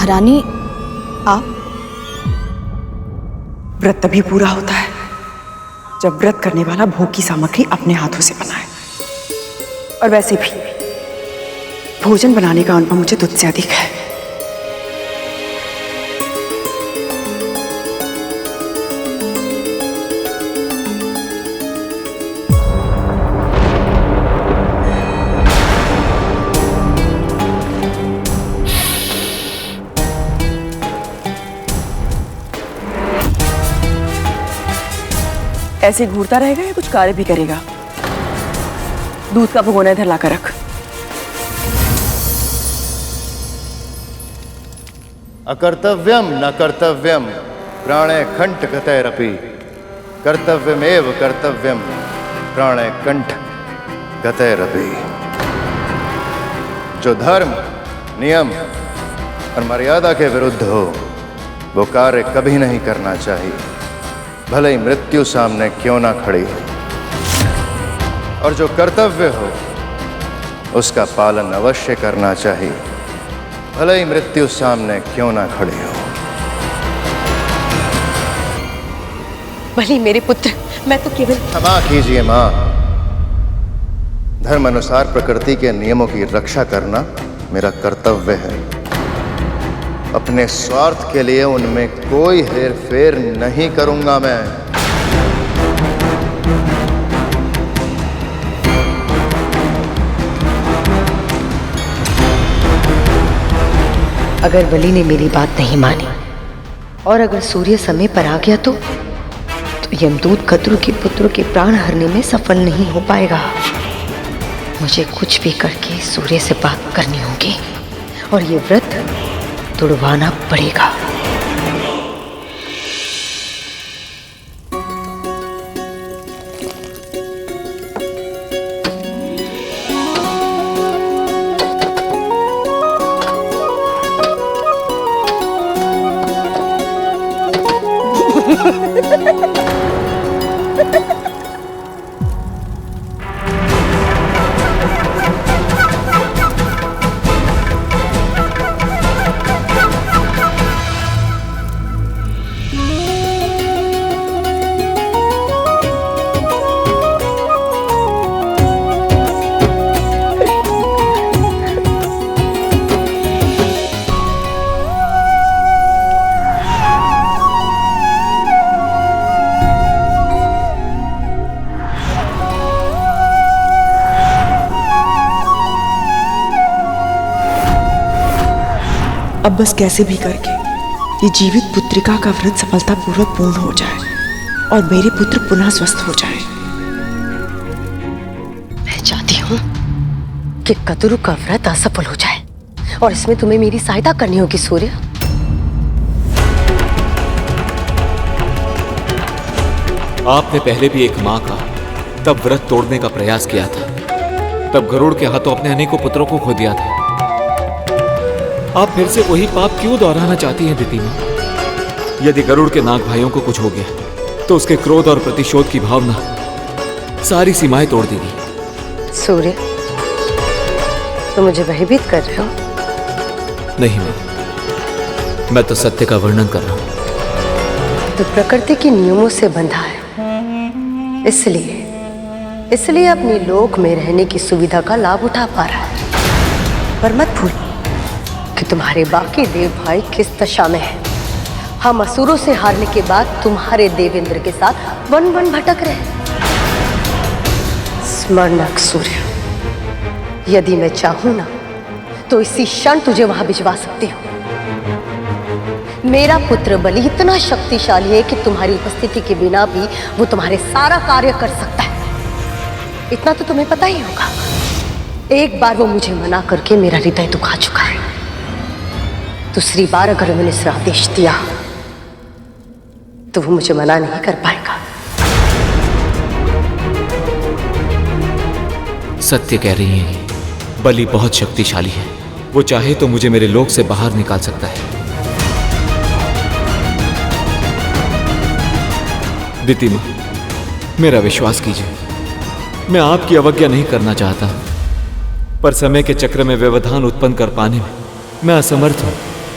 महारानी आप? व्रत तभी पूरा होता है जब व्रत करने वाला भोग की सामग्री अपने हाथों से बनाए। और वैसे भी भोजन बनाने का अनुभव मुझे तुझसे अधिक है। ऐसे घूरता रहेगा या कुछ कार्य भी करेगा? दूध का भगोना इधर लाकर रख। अकर्तव्यम न कर्तव्यम प्राणे कंठ गतैरपि कर्तव्यमेव कर्तव्यम प्राणे कंठ गतैरपि। जो धर्म, नियम और मर्यादा के विरुद्ध हो वो कार्य कभी नहीं करना चाहिए, भले ही मृत्यु सामने क्यों ना खड़ी हो। और जो कर्तव्य हो उसका पालन अवश्य करना चाहिए, भले ही मृत्यु सामने क्यों ना खड़ी हो। भली मेरे पुत्र, मैं तो केवल। क्षमा कीजिए मां, धर्म अनुसार प्रकृति के नियमों की रक्षा करना मेरा कर्तव्य है। अपने स्वार्थ के लिए उनमें कोई हेरफेर नहीं करूंगा मैं। अगर बलि ने मेरी बात नहीं मानी और अगर सूर्य समय पर आ गया तो यमदूत कद्रु के पुत्र के प्राण हरने में सफल नहीं हो पाएगा। मुझे कुछ भी करके सूर्य से बात करनी होगी और ये व्रत तुड़वाना पड़ेगा। अब बस कैसे भी करके ये जीवित पुत्रिका का व्रत सफलतापूर्वक पूर्ण हो जाए और मेरे पुत्र पुनः स्वस्थ हो जाए। मैं चाहती हूँ कि कद्रु का व्रत असफल हो जाए और इसमें तुम्हें मेरी सहायता करनी होगी सूर्य। आपने पहले भी एक मां का तब व्रत तोड़ने का प्रयास किया था, तब गरुड़ के हाथों अपने अनेकों पुत्रों को खो दिया था। आप फिर से वही पाप क्यों दोहराना चाहती हैं दिति मां? यदि गरुड़ के नाग भाइयों को कुछ हो गया तो उसके क्रोध और प्रतिशोध की भावना सारी सीमाएं तोड़ देगी। सूर्य, तुम मुझे भयभीत कर रहे हो? नहीं मां, मैं तो सत्य का वर्णन कर रहा हूं। तो प्रकृति के नियमों से बंधा है, इसलिए अपनी लोक में रहने की सुविधा का लाभ उठा पा रहा है। पर मत भूल कि तुम्हारे बाकी देव भाई किस दशा में है। हम असुरों से हारने के बाद तुम्हारे देवेंद्र के साथ वन वन भटक रहे। स्मरण रख सूर्य, यदि मैं चाहूं ना तो इसी क्षण तुझे वहां भिजवा सकती हूँ। मेरा पुत्र बलि इतना शक्तिशाली है कि तुम्हारी उपस्थिति के बिना भी वो तुम्हारे सारा कार्य कर सकता है। इतना तो तुम्हें पता ही होगा। एक बार वो मुझे मना करके मेरा हृदय दुखा चुका है। दूसरी बार अगर मैंने इस आदेश दिया तो वो मुझे मना नहीं कर पाएगा। सत्य कह रही हैं ये, बलि बहुत शक्तिशाली है। वो चाहे तो मुझे मेरे लोक से बाहर निकाल सकता है। दिति मां, मेरा विश्वास कीजिए, मैं आपकी अवज्ञा नहीं करना चाहता, पर समय के चक्र में व्यवधान उत्पन्न कर पाने में मैं असमर्थ हूं।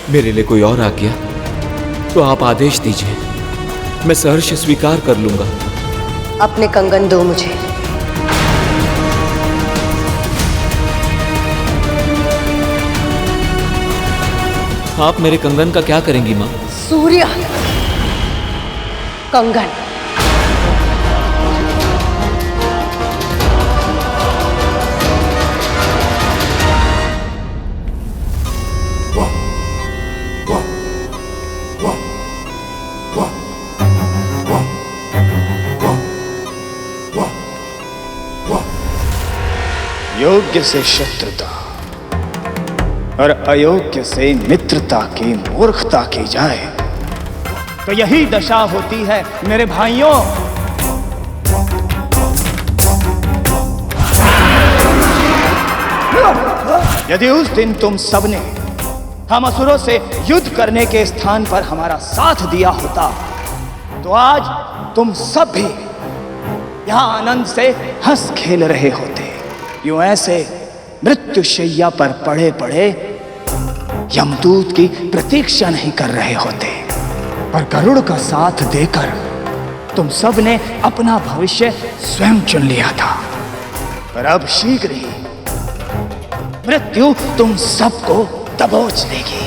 मेरे लिए कोई और आ गया तो आप आदेश दीजिए, मैं सहर्ष स्वीकार कर लूंगा। अपने कंगन दो मुझे। आप मेरे कंगन का क्या करेंगी माँ? सूर्य कंगन। योग्य से शत्रुता और अयोग्य से मित्रता की मूर्खता की जाए तो यही दशा होती है मेरे भाइयों। यदि उस दिन तुम सबने हम असुरों से युद्ध करने के स्थान पर हमारा साथ दिया होता तो आज तुम सब भी यहां आनंद से हंस खेल रहे होते। यूं ऐसे मृत्युशैया पर पड़े पड़े यमदूत की प्रतीक्षा नहीं कर रहे होते, पर गरुड़ का साथ देकर तुम सब ने अपना भविष्य स्वयं चुन लिया था। पर अब शीघ्र ही मृत्यु तुम सबको दबोच लेगी।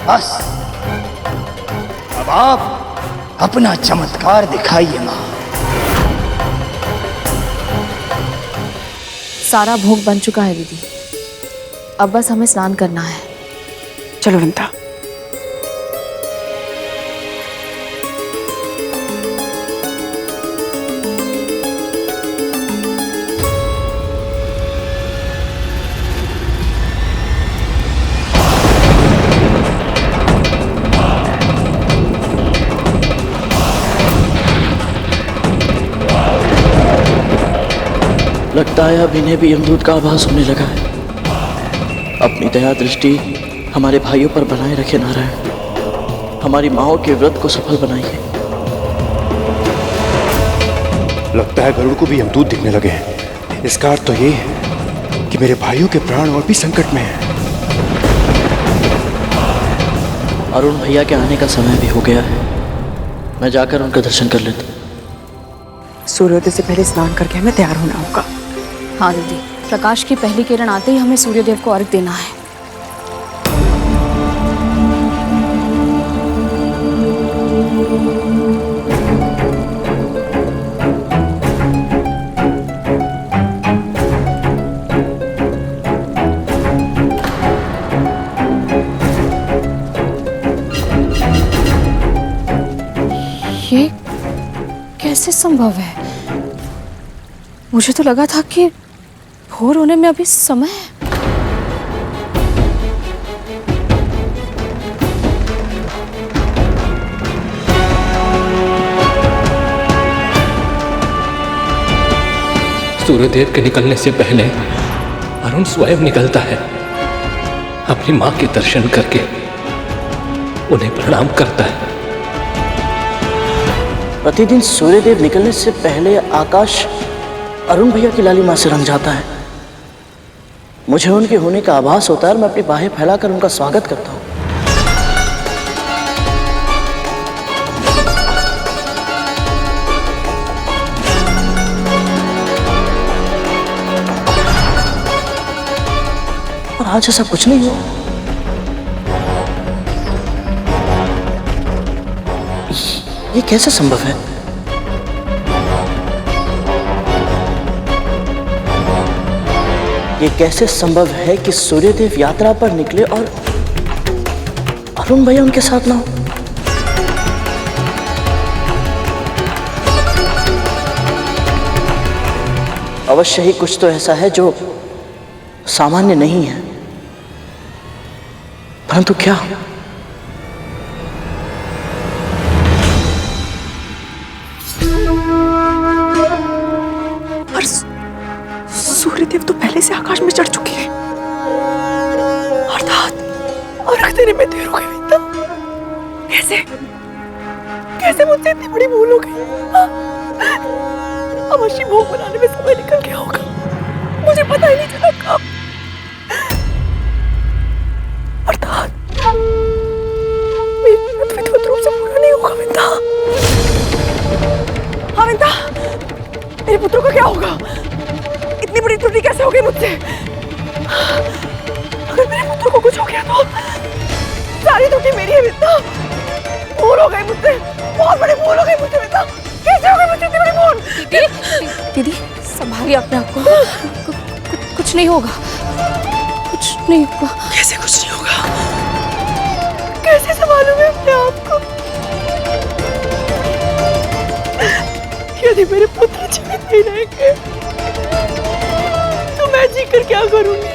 बस अब आप अपना चमत्कार दिखाइए मां। सारा भोग बन चुका है दीदी, अब बस हमें स्नान करना है। चलो विंता। लगता है अब इन्हें भी यमदूत का आभास होने लगा है। अपनी दया दृष्टि हमारे भाइयों पर बनाए रखे नारायण, हमारी माओं के व्रत को सफल बनाइए। लगता है गरुड़ को भी यमदूत दिखने लगे हैं। इसका अर्थ तो ये है कि मेरे भाइयों के प्राण और भी संकट में हैं। अरुण भैया के आने का समय भी हो गया है, मैं जाकर उनका दर्शन कर लेता। सूर्योदय से पहले स्नान करके हमें तैयार होना होगा। हाँ दीदी, प्रकाश की पहली किरण आते ही हमें सूर्यदेव को अर्घ देना है। ये कैसे संभव है? मुझे तो लगा था कि भोर होने में अभी समय है। सूर्यदेव के निकलने से पहले अरुण स्वयं निकलता है, अपनी मां के दर्शन करके उन्हें प्रणाम करता है। प्रतिदिन सूर्यदेव निकलने से पहले आकाश अरुण भैया की लाली मां से रंग जाता है। मुझे उनके होने का आभास होता है और मैं अपनी बाहें फैलाकर उनका स्वागत करता हूँ। और आज ऐसा कुछ नहीं हुआ। ये कैसे संभव है? ये कैसे संभव है कि सूर्यदेव यात्रा पर निकले और अरुण भैया उनके साथ ना हो? अवश्य ही कुछ तो ऐसा है जो सामान्य नहीं है, परंतु क्या? सूर्यदेव तो पहले से आकाश में चढ़ चुके हैं, अर्थात अर्घ देने में देर हो गई। तो कैसे कैसे मुझसे इतनी बड़ी भूल हो गई? अवश्य भोग बनाने में समय निकल गया होगा। मुझे पता ही नहीं चला कब। अर्थात मेरी विधिवत रूप से पूरा नहीं होगा। विंदा, हाँ विंदा, मेरे पुत्रों का क्या होगा? इतनी बड़ी त्रुटि कैसे हो गई मुझसे? अगर मेरे पुत्रों को कुछ हो गया तो सारी त्रुटि मेरी है विंदा। भूल हो गई मुझसे, बहुत बड़ी भूल हो गई मुझसे विंदा। कैसे हो गई मुझसे इतनी बड़ी भूल? दीदी संभालिए अपने आप को। कुछ नहीं होगा, कुछ नहीं होगा। कैसे कुछ नहीं होगा? कैसे संभालूं मैं अपने आप को? यदि मेरे पुत्र जीवित नहीं रहेंगे तो मैं जीकर क्या करूंगी?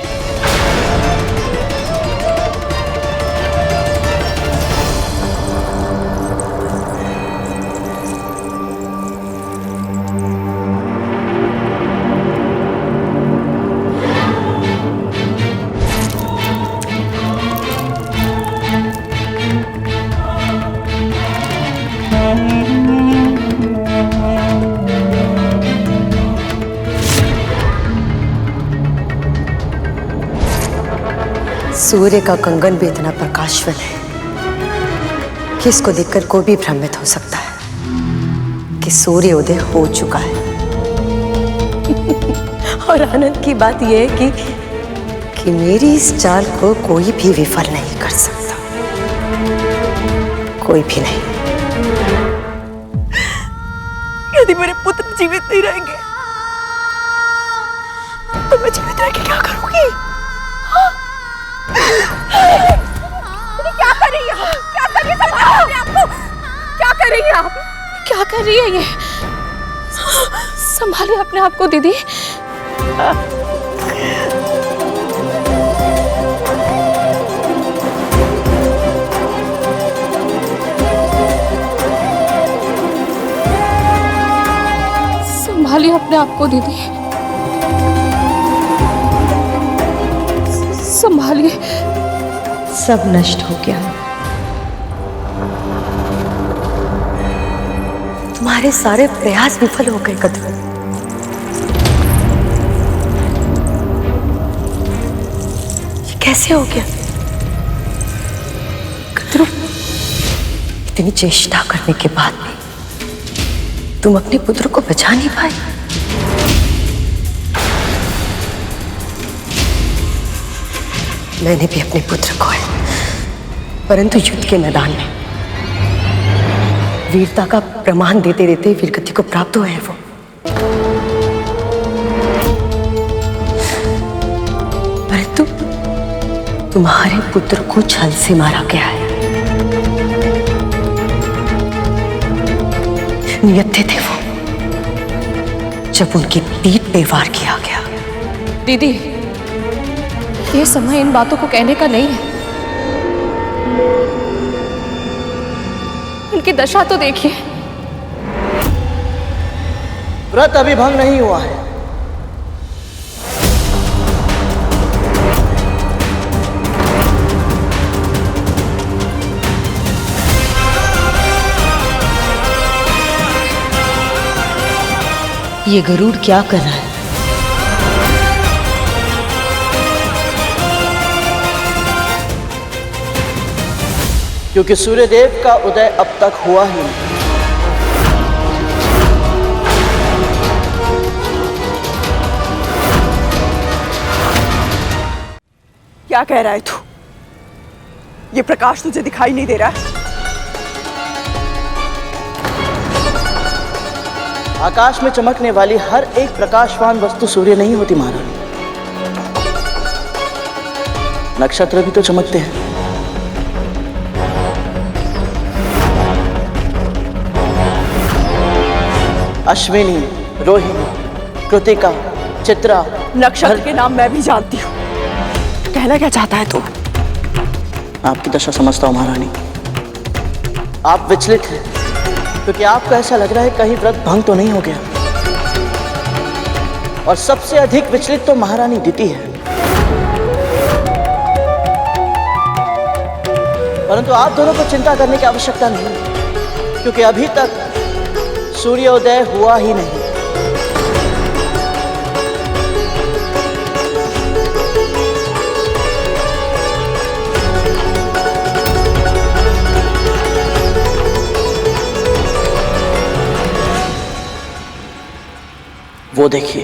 सूर्य का कंगन भी इतना प्रकाशवान है कि इसको देखकर कोई भी भ्रमित हो सकता है कि सूर्य उदय हो चुका है। और आनंद की बात यह है कि मेरी इस चाल को कोई भी विफल नहीं कर सकता, कोई भी नहीं। यदि मेरे पुत्र जीवित नहीं रहेंगे तो मैं जीवित रह के क्या करूंगी? क्या कर रही है? क्या कर रही है? आपको क्या कर रही है आप? क्या कर रही है ये? संभालिए अपने आप को दीदी। संभालिए अपने आप को दीदी, संभालिए। सब नष्ट हो गया। तुम्हारे सारे प्रयास विफल हो गए कद्रू। ये कैसे हो गया कद्रू? इतनी चेष्टा करने के बाद भी तुम अपने पुत्र को बचा नहीं पाए। मैंने भी अपने पुत्र को है, परंतु युद्ध के मैदान में वीरता का प्रमाण देते देते वीरगति को प्राप्त हुए हैं वो। परंतु तुम्हारे पुत्र को छल से मारा गया है। नियत्ते थे वो जब उनकी पीठ पे वार किया गया। दीदी ये समय इन बातों को कहने का नहीं है। उनकी दशा तो देखिए। व्रत अभी भंग नहीं हुआ है। ये गरुड़ क्या कर रहा है? क्योंकि सूर्यदेव का उदय अब तक हुआ ही नहीं। क्या कह रहा है तू? ये प्रकाश तुझे दिखाई नहीं दे रहा है? आकाश में चमकने वाली हर एक प्रकाशवान वस्तु सूर्य नहीं होती महारानी। नक्षत्र भी तो चमकते हैं। अश्विनी, रोहिणी, कृतिका, चित्रा। नक्षत्र के नाम मैं भी जानती हूँ। कहना क्या चाहता है तू? आपकी दशा समझता हूँ महारानी। आप विचलित हैं क्योंकि आपको ऐसा लग रहा है कहीं व्रत भंग तो नहीं हो गया। और सबसे अधिक विचलित तो महारानी दिति है। परंतु आप दोनों को चिंता करने की आवश्यकता नहीं, क्योंकि अभी तक सूर्योदय हुआ ही नहीं। वो देखिए।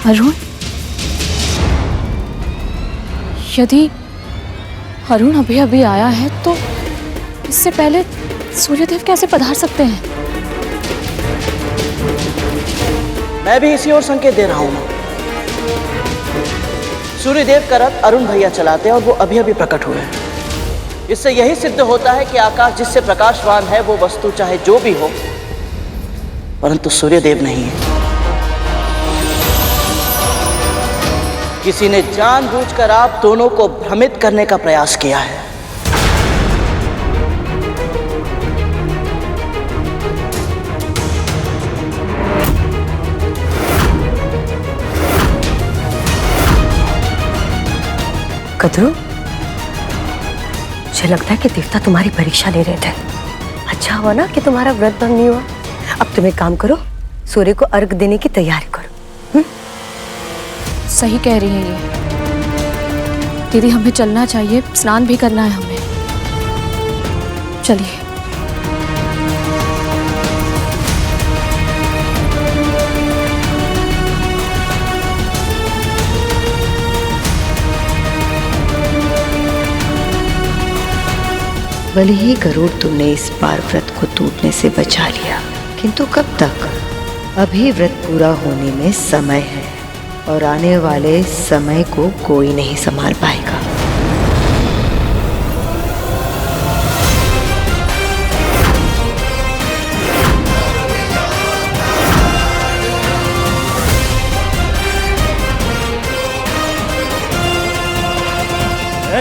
अरुण, यदि अरुण अभी अभी आया है तो इससे पहले सूर्यदेव कैसे पधार सकते हैं? मैं भी इसी ओर संकेत दे रहा हूं ना। सूर्यदेव का रथ अरुण भैया चलाते हैं और वो अभी अभी प्रकट हुए हैं। इससे यही सिद्ध होता है कि आकाश जिससे प्रकाशवान है वो वस्तु चाहे जो भी हो, परंतु सूर्यदेव नहीं है। किसी ने जानबूझकर आप दोनों को भ्रमित करने का प्रयास किया है। कद्रू, मुझे लगता है कि देवता तुम्हारी परीक्षा ले रहे थे। अच्छा हुआ ना कि तुम्हारा व्रत भंग नहीं हुआ। अब तुम एक काम करो, सूर्य को अर्घ देने की तैयारी करो। सही कह रही हैं ये दीदी, हमें चलना चाहिए, स्नान भी करना है हमें। चलिए। भले ही गरुड़ तुमने इस बार व्रत को टूटने से बचा लिया, किंतु कब तक? अभी व्रत पूरा होने में समय है और आने वाले समय को कोई नहीं संभाल पाएगा।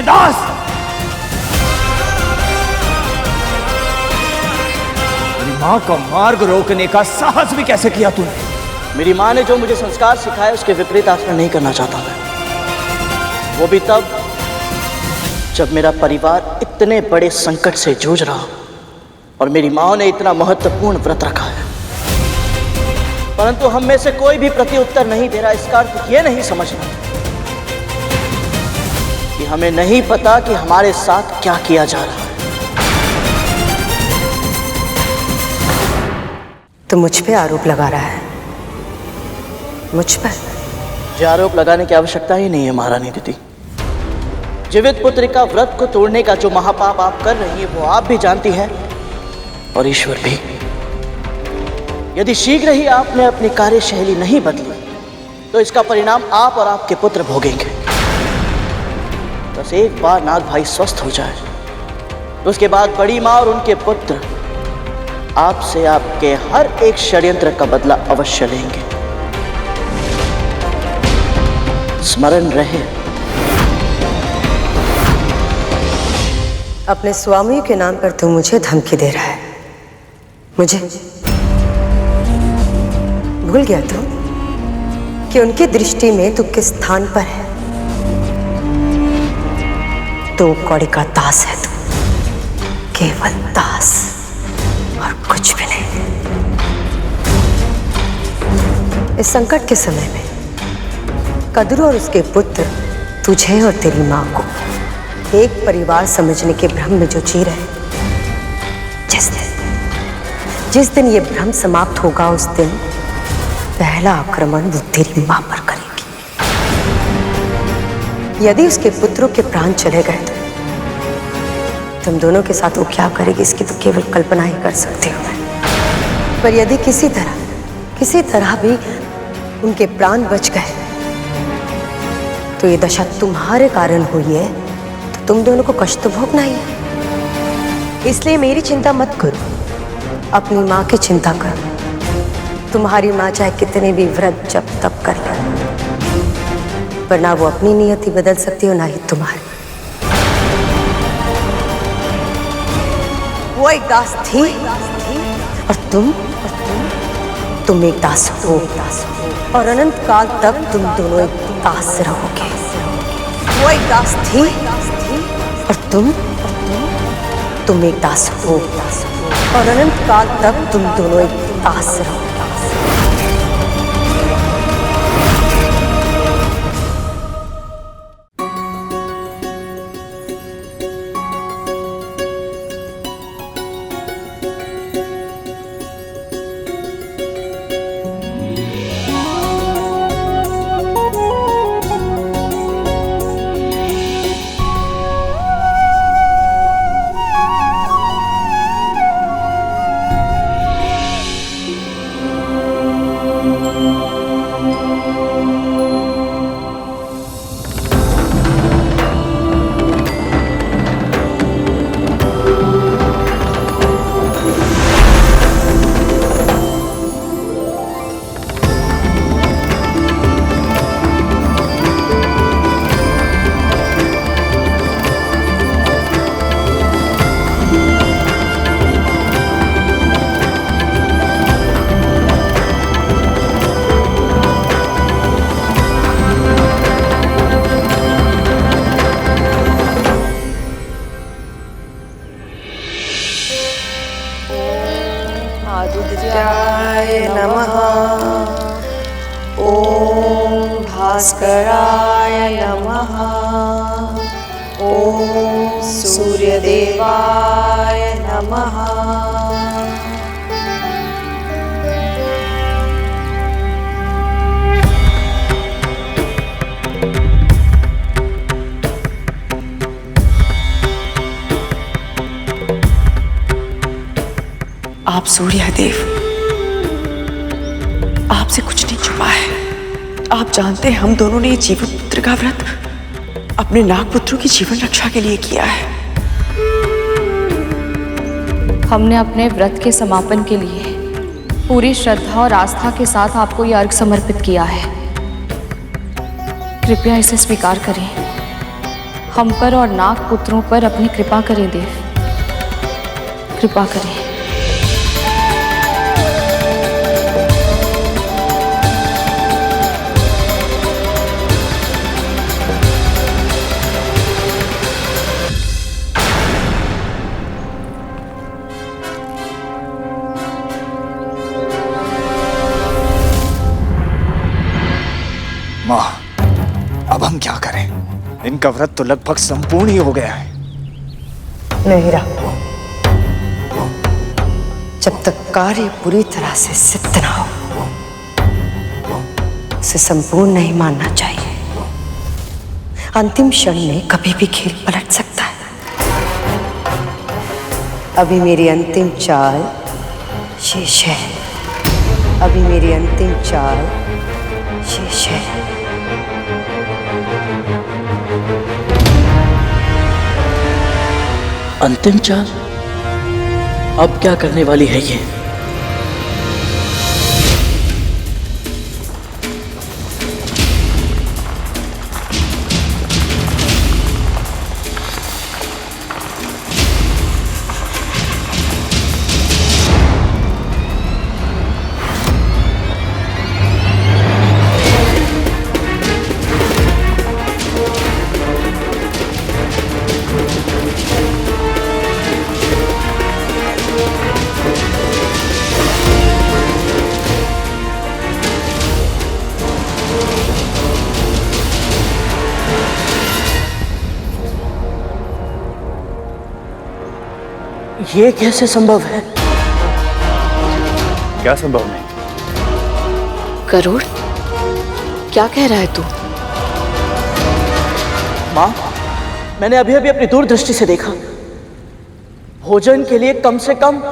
दास, मेरी मां का मार्ग रोकने का साहस भी कैसे किया तूने? मेरी माँ ने जो मुझे संस्कार सिखाए उसके विपरीत आचरण नहीं करना चाहता मैं। वो भी तब जब मेरा परिवार इतने बड़े संकट से जूझ रहा और मेरी माँ ने इतना महत्वपूर्ण व्रत रखा है, परंतु हम में से कोई भी प्रत्युत्तर नहीं दे रहा। इसका अर्थ ये नहीं समझना कि हमें नहीं पता कि हमारे साथ क्या किया जा रहा है। तो मुझ पे आरोप लगा रहा है? मुझ पर? मुझे आरोप लगाने की आवश्यकता ही नहीं है महारानी दीदी। जीवित पुत्री का व्रत को तोड़ने का जो महापाप आप कर रही हैं वो आप भी जानती हैं और ईश्वर भी। यदि शीघ्र ही आपने अपनी कार्यशैली नहीं बदली तो इसका परिणाम आप और आपके पुत्र भोगेंगे। बस एक बार नाग भाई स्वस्थ हो जाए तो उसके बाद बड़ी माँ और उनके पुत्र आपसे आपके हर एक षड्यंत्र का बदला अवश्य लेंगे। स्मरण रहे। अपने स्वामी के नाम पर तू मुझे धमकी दे रहा है। मुझे भूल गया तू कि उनकी दृष्टि में तू किस स्थान पर है? तो कौड़ी का दास है तू, केवल दास और कुछ भी नहीं। इस संकट के समय में कद्रू और उसके पुत्र तुझे और तेरी मां को एक परिवार समझने के भ्रम में जो जी रहे, जिस दिन ये भ्रम समाप्त होगा उस दिन पहला आक्रमण वो तेरी मां पर करेगी। यदि उसके पुत्रों के प्राण चले गए तो तुम दोनों के साथ वो क्या करेगी इसकी तो केवल कल्पना ही कर सकती हूँ मैं। पर यदि किसी तरह भी उनके प्राण बच गए तो ये दशा तुम्हारे कारण हुई है, तो तुम दोनों को कष्ट तो भोगना ही है। इसलिए मेरी चिंता मत करो, अपनी माँ की चिंता करो। तुम्हारी माँ चाहे कितने भी व्रत जप तप कर ले, पर ना वो अपनी नियति बदल सकती हो ना ही तुम्हारी। वो एक दास थी और तुम एक दास हो और अनंत काल तक तुम दोनों एक दास रहोगे। वो एक दास थी और तुम एक दास हो। और अनंत काल तक तुम दोनों एक दास रहोगे। आदित्याय नमः। ओम भास्कराय नमः। ओम सूर्यदेवाय नमः। आप सूर्यदेव, आपसे कुछ नहीं छुपा है। आप जानते हैं हम दोनों ने ये जीवन पुत्र का व्रत अपने नागपुत्रों की जीवन रक्षा के लिए किया है। हमने अपने व्रत के समापन के लिए पूरी श्रद्धा और आस्था के साथ आपको ये अर्घ समर्पित किया है। कृपया इसे स्वीकार करें। हम पर और नागपुत्रों पर अपनी कृपा करें देव, कृपा करें। माँ, अब हम क्या करें? इनका व्रत तो लगभग संपूर्ण ही हो गया है। नहीं रहा। जब तक कार्य पूरी तरह से सिद्ध ना हो, उसे संपूर्ण नहीं मानना चाहिए। अंतिम क्षण में कभी भी खेल पलट सकता है। अभी मेरी अंतिम चाल शेष है। अभी मेरी अंतिम चाल शेष है। अंतिम चाल? अब क्या करने वाली है ये? ये कैसे संभव है? क्या संभव नहीं? गरुड़, क्या कह रहा है तू? माँ, मैंने अभी अभी अपनी दूरदृष्टि से देखा। भोजन के लिए कम से कम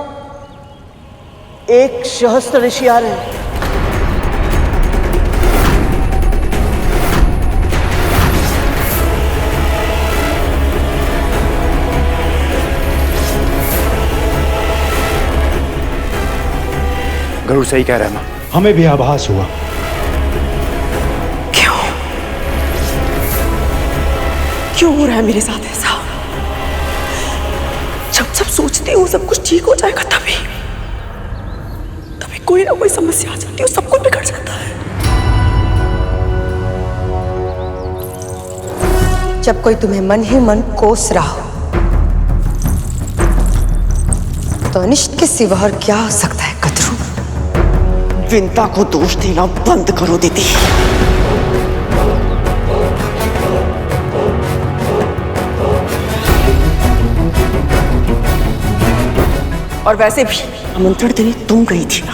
1 सहस्त्र ऋषि आ रहे हैं। गरुड़ सही कह रहा है माँ। हमें भी आभास हुआ। क्यों हो रहा है मेरे साथ ऐसा? जब सब सोचते हो सब कुछ ठीक हो जाएगा, तभी कोई ना कोई समस्या आ जाती है, सब कुछ बिगड़ जाता है। जब कोई तुम्हें मन ही मन कोस रहा हो, तो तो अनिष्ट के सिवा और क्या हो सकता है कदरू? विंता को दोष देना बंद करो दीदी। और वैसे भी आमंत्रण देने तुम गई थी ना,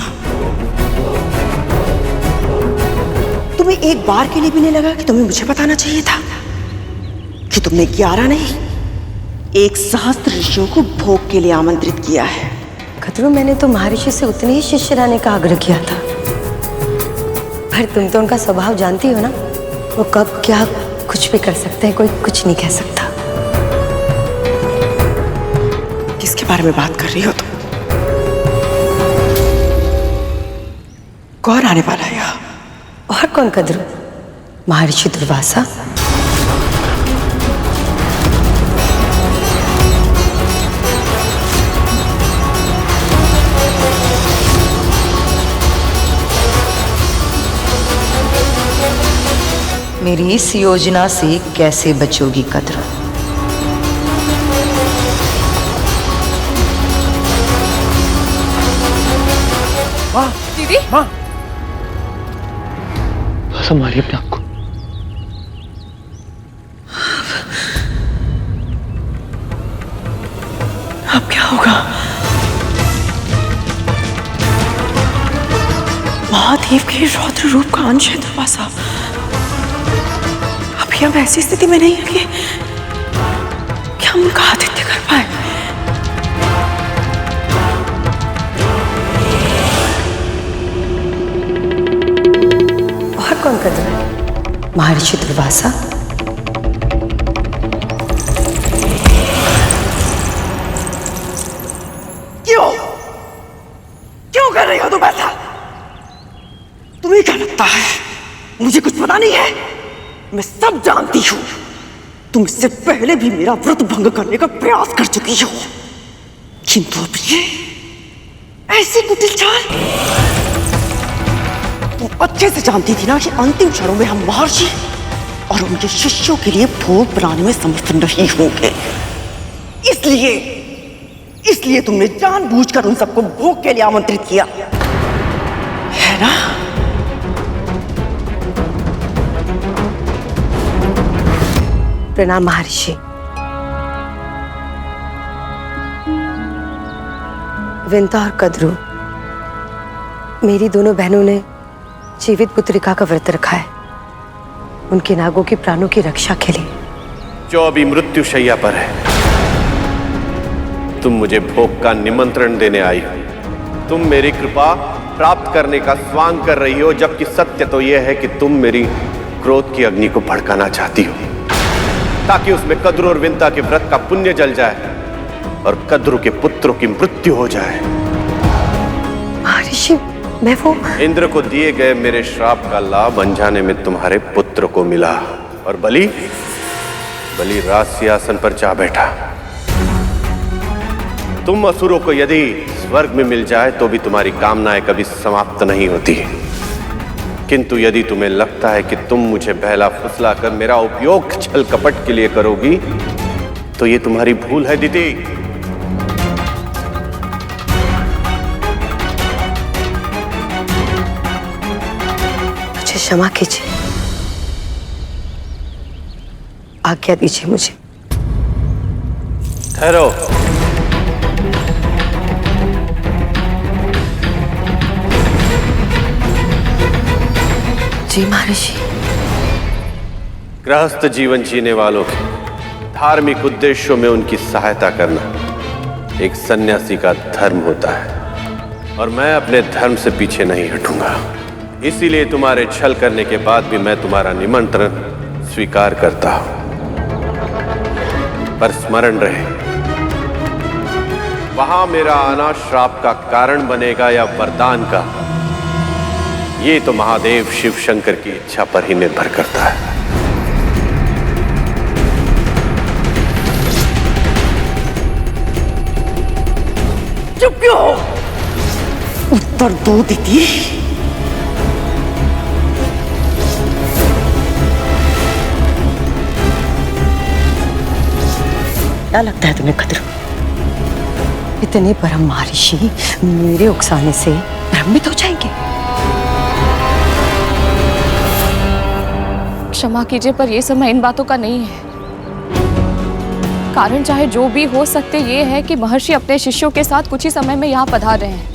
तुम्हें एक बार के लिए भी नहीं लगा कि तुम्हें मुझे बताना चाहिए था कि तुमने 11 नहीं 1 सहस्त्र ऋषियों को भोग के लिए आमंत्रित किया है? कदरू, मैंने तो महर्षि से उतने ही शिष्य रहने का आग्रह किया था, पर तुम तो उनका स्वभाव जानती हो ना, वो कब क्या कुछ भी कर सकते हैं, कोई कुछ नहीं कह सकता। किसके बारे में बात कर रही हो तुम? कौन आने वाला है यहाँ? और कौन कदरू? महर्षि दुर्वासा। मेरी इस योजना से कैसे बचोगी कदरू? माँ, दीदी, माँ, संभालिए अपने आप को। अब क्या होगा? महादेव के रौद्र रूप का अंश है दुर्वासा। अभी हम ऐसी स्थिति में नहीं है कि हम उनका आतिथ्य कर पाए। और कौन कदरू है? महर्षि दुर्वासा। क्यों क्यों कर रही हो तुम ऐसा? तुम्हें क्या लगता है मुझे कुछ पता नहीं है? मैं सब जानती हूँ। तुम इससे पहले भी मेरा व्रत भंग करने का प्रयास कर चुकी हो, किंतु अब ये ऐसी कुटिल चाल। तुम अच्छे से जानती थी ना कि अंतिम क्षणों में हम महर्षि और उनके शिष्यों के लिए भोग बनाने में समर्थ नहीं होंगे। इसलिए तुमने जानबूझकर उन सबको भोग के लिए आमंत्रित किया, है ना? प्रणाम महर्षि। विंता और कदरू, मेरी दोनों बहनों ने जीवित पुत्रिका का व्रत रखा है, उनके नागों की प्राणों की रक्षा के लिए। जो अभी मृत्यु शैया पर है, तुम मुझे भोग का निमंत्रण देने आई हो। तुम मेरी कृपा प्राप्त करने का स्वांग कर रही हो, जबकि सत्य तो यह है कि तुम मेरी क्रोध की अग्नि को भड़काना चाहती हो, ताकि उसमें कद्रू और विंता के व्रत का पुण्य जल जाए और कद्रू के पुत्रों की मृत्यु हो जाए। महर्षि, मैं वो इंद्र को दिए गए मेरे श्राप का लाभ अनजाने में तुम्हारे पुत्र को मिला, और बलि राज सिंहासन पर जा बैठा। तुम असुरों को यदि स्वर्ग में मिल जाए तो भी तुम्हारी कामनाएं कभी समाप्त नहीं होती, किंतु यदि तुम्हें लगता है कि तुम मुझे बहला फुसला कर मेरा उपयोग छल कपट के लिए करोगी, तो ये तुम्हारी भूल है दीदी। मुझे क्षमा कीजिए, आज्ञा दीजिए मुझे। ठहरो। जी महर्षि। गृहस्थ जीवन जीने वालों के धार्मिक उद्देश्यों में उनकी सहायता करना एक सन्यासी का धर्म होता है, और मैं अपने धर्म से पीछे नहीं हटूंगा। इसीलिए तुम्हारे छल करने के बाद भी मैं तुम्हारा निमंत्रण स्वीकार करता हूं। पर स्मरण रहे, वहां मेरा आना श्राप का कारण बनेगा या वरदान का, ये तो महादेव शिव शंकर की इच्छा पर ही निर्भर करता है। चुप क्यों हो? उत्तर दो दीदी। क्या लगता है तुम्हें कद्रू, इतने परम महर्षि मेरे उकसाने से भ्रमित हो जाएंगे? क्षमा कीजिए, पर यह समय इन बातों का नहीं है। कारण चाहे जो भी हो, सकते ये है कि महर्षि अपने शिष्यों के साथ कुछ ही समय में यहाँ पधार रहे हैं।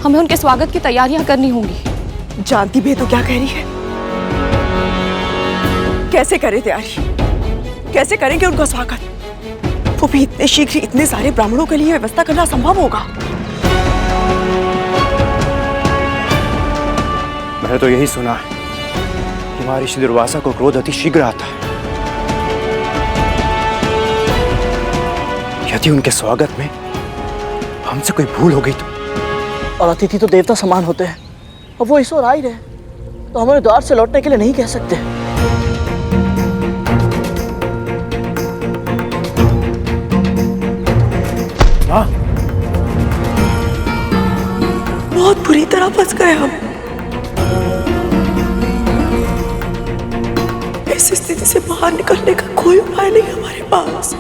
हमें उनके स्वागत की तैयारियां करनी होंगी। जानती भी है तो क्या कह रही है? कैसे करें तैयारी? कैसे करेंगे उनका स्वागत? वो भी इतने शीघ्र इतने सारे ब्राह्मणों के लिए व्यवस्था करना संभव होगा? मैंने तो यही सुना है कि महर्षि दुर्वासा को क्रोध अति शीघ्र आता है। यदि उनके स्वागत में हमसे कोई भूल हो गई तो? और अतिथि तो देवता समान होते हैं, और वो इस ओर आ ही रहे, तो हमें द्वार से लौटने के लिए नहीं कह सकते। माँ, बहुत बुरी तरह फंस गए हम। इस स्थिति से बाहर निकलने का कोई उपाय नहीं हमारे पास।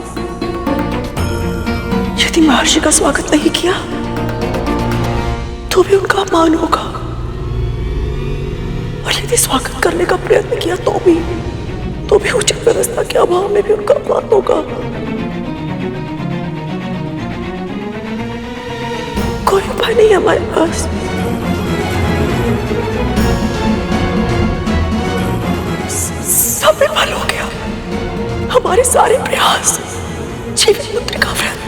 यदि महर्षि का स्वागत नहीं किया तो भी उनका अपमान होगा, और यदि स्वागत करने का प्रयत्न किया तो भी उचित व्यवस्था के अभाव में भी उनका अपमान होगा। कोई उपाय नहीं हमारे पास। सब विफल हो गया, हमारे सारे प्रयास, जीवित पुत्र का व्रत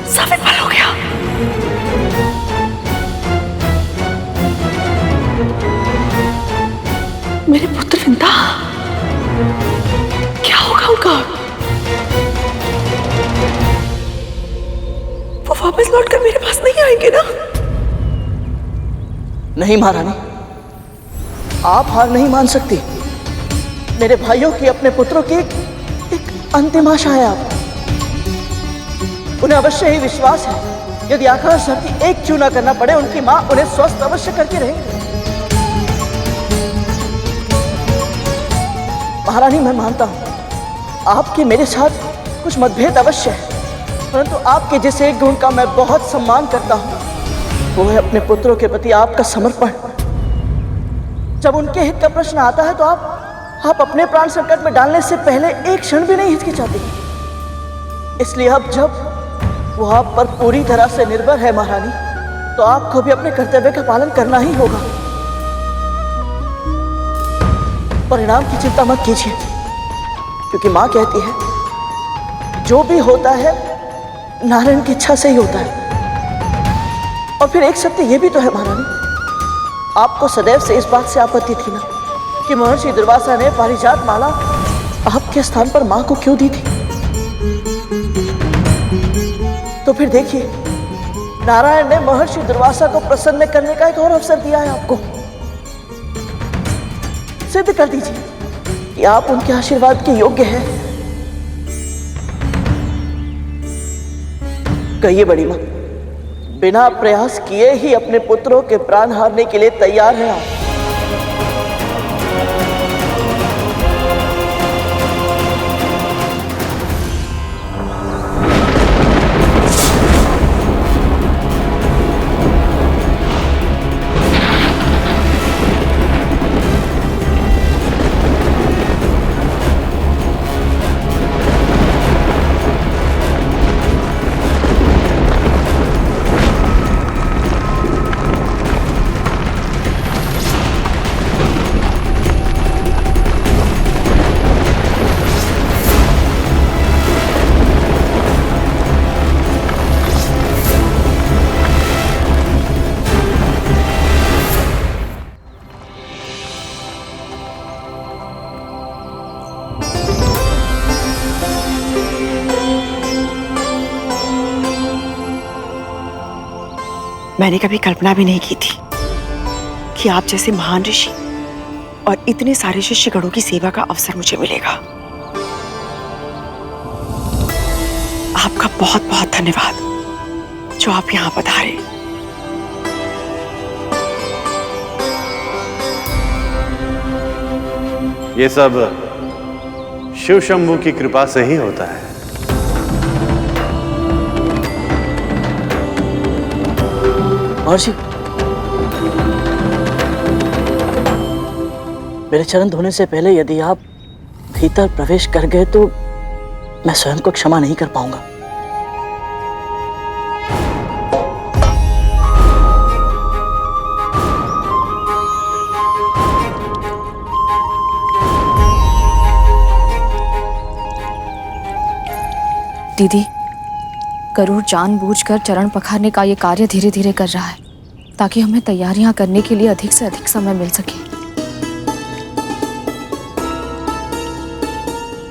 सब विफल हो गया। मेरे पुत्र विंदा, क्या होगा उनका? वो वापस लौटकर मेरे पास नहीं आएंगे ना? नहीं महारानी, आप हार नहीं मान सकती। मेरे भाइयों की, अपने पुत्रों की एक अंतिम आशा है आप। उन्हें अवश्य ही विश्वास है, यदि आकाश धरती एक क्यों ना करना पड़े, उनकी मां उन्हें स्वस्थ अवश्य करके रहेंगे। महारानी, मैं मानता हूं आपके मेरे साथ कुछ मतभेद अवश्य है, परंतु आपके जिस एक गुण का मैं बहुत सम्मान करता हूं, वो है अपने पुत्रों के प्रति आपका समर्पण। जब उनके हित का प्रश्न आता है तो आप अपने प्राण संकट में डालने से पहले एक क्षण भी नहीं हिचकिचाते। इसलिए अब जब वो आप पर पूरी तरह से निर्भर है महारानी, तो आपको भी अपने कर्तव्य का पालन करना ही होगा। परिणाम की चिंता मत कीजिए, क्योंकि मां कहती है जो भी होता है नारायण की इच्छा से ही होता है। और फिर एक सत्य यह भी तो है महारानी, आपको सदैव से इस बात से आपत्ति थी ना कि महर्षि दुर्वासा ने पारिजात माला आपके स्थान पर मां को क्यों दी थी। तो फिर देखिए, नारायण ने महर्षि दुर्वासा को प्रसन्न करने का एक और अवसर दिया है आपको। सिद्ध कर दीजिए कि आप उनके आशीर्वाद के योग्य हैं। कहिए बड़ी मां, बिना प्रयास किए ही अपने पुत्रों के प्राण हारने के लिए तैयार हैं आप? मैंने कभी कल्पना भी नहीं की थी कि आप जैसे महान ऋषि और इतने सारे शिष्यगणों की सेवा का अवसर मुझे मिलेगा। आपका बहुत बहुत धन्यवाद जो आप यहां पधारे। ये सब शिव शंभू की कृपा से ही होता है। महर्षि, मेरे चरण धोने से पहले यदि आप भीतर प्रवेश कर गए तो मैं स्वयं को क्षमा नहीं कर पाऊंगा। दीदी, गरुड़ जानबूझकर चरण पखारने का ये कार्य धीरे धीरे कर रहा है ताकि हमें तैयारियां करने के लिए अधिक से अधिक समय मिल सके।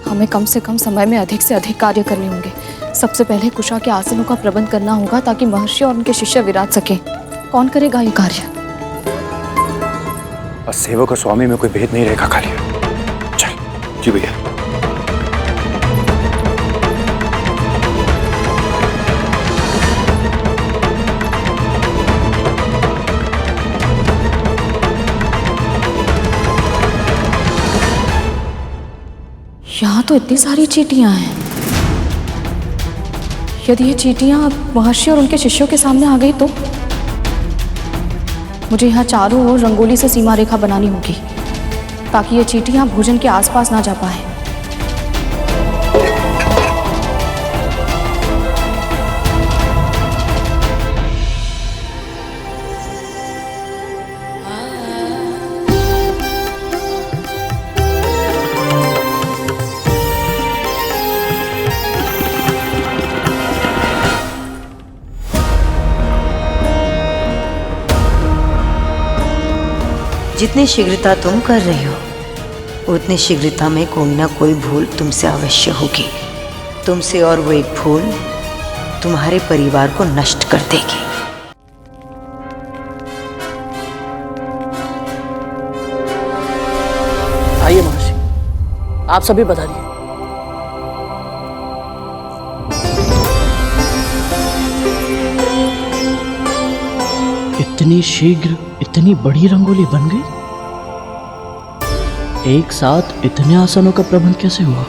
हमें कम से कम समय में अधिक से अधिक कार्य करने होंगे। सबसे पहले कुशा के आसनों का प्रबंध करना होगा ताकि महर्षि और उनके शिष्य विराज सकें। कौन करेगा ये कार्य? और सेवक और स्वामी में कोई भेद नहीं रहेगा कालिया। चल। जी भैया। यहाँ तो इतनी सारी चींटियां हैं। यदि ये चींटियां महर्षि और उनके शिष्यों के सामने आ गई तो मुझे यहाँ चारों ओर रंगोली से सीमा रेखा बनानी होगी ताकि ये चींटियां भोजन के आसपास ना जा पाए। जितनी शीघ्रता तुम कर रही हो उतनी शीघ्रता में कोई ना कोई भूल तुमसे अवश्य होगी। तुमसे और वो एक भूल तुम्हारे परिवार को नष्ट कर देगी। आइए महर्षि, आप सभी बता दिए। इतनी शीघ्र इतनी बड़ी रंगोली बन गई? एक साथ इतने आसनों का प्रबंध कैसे हुआ?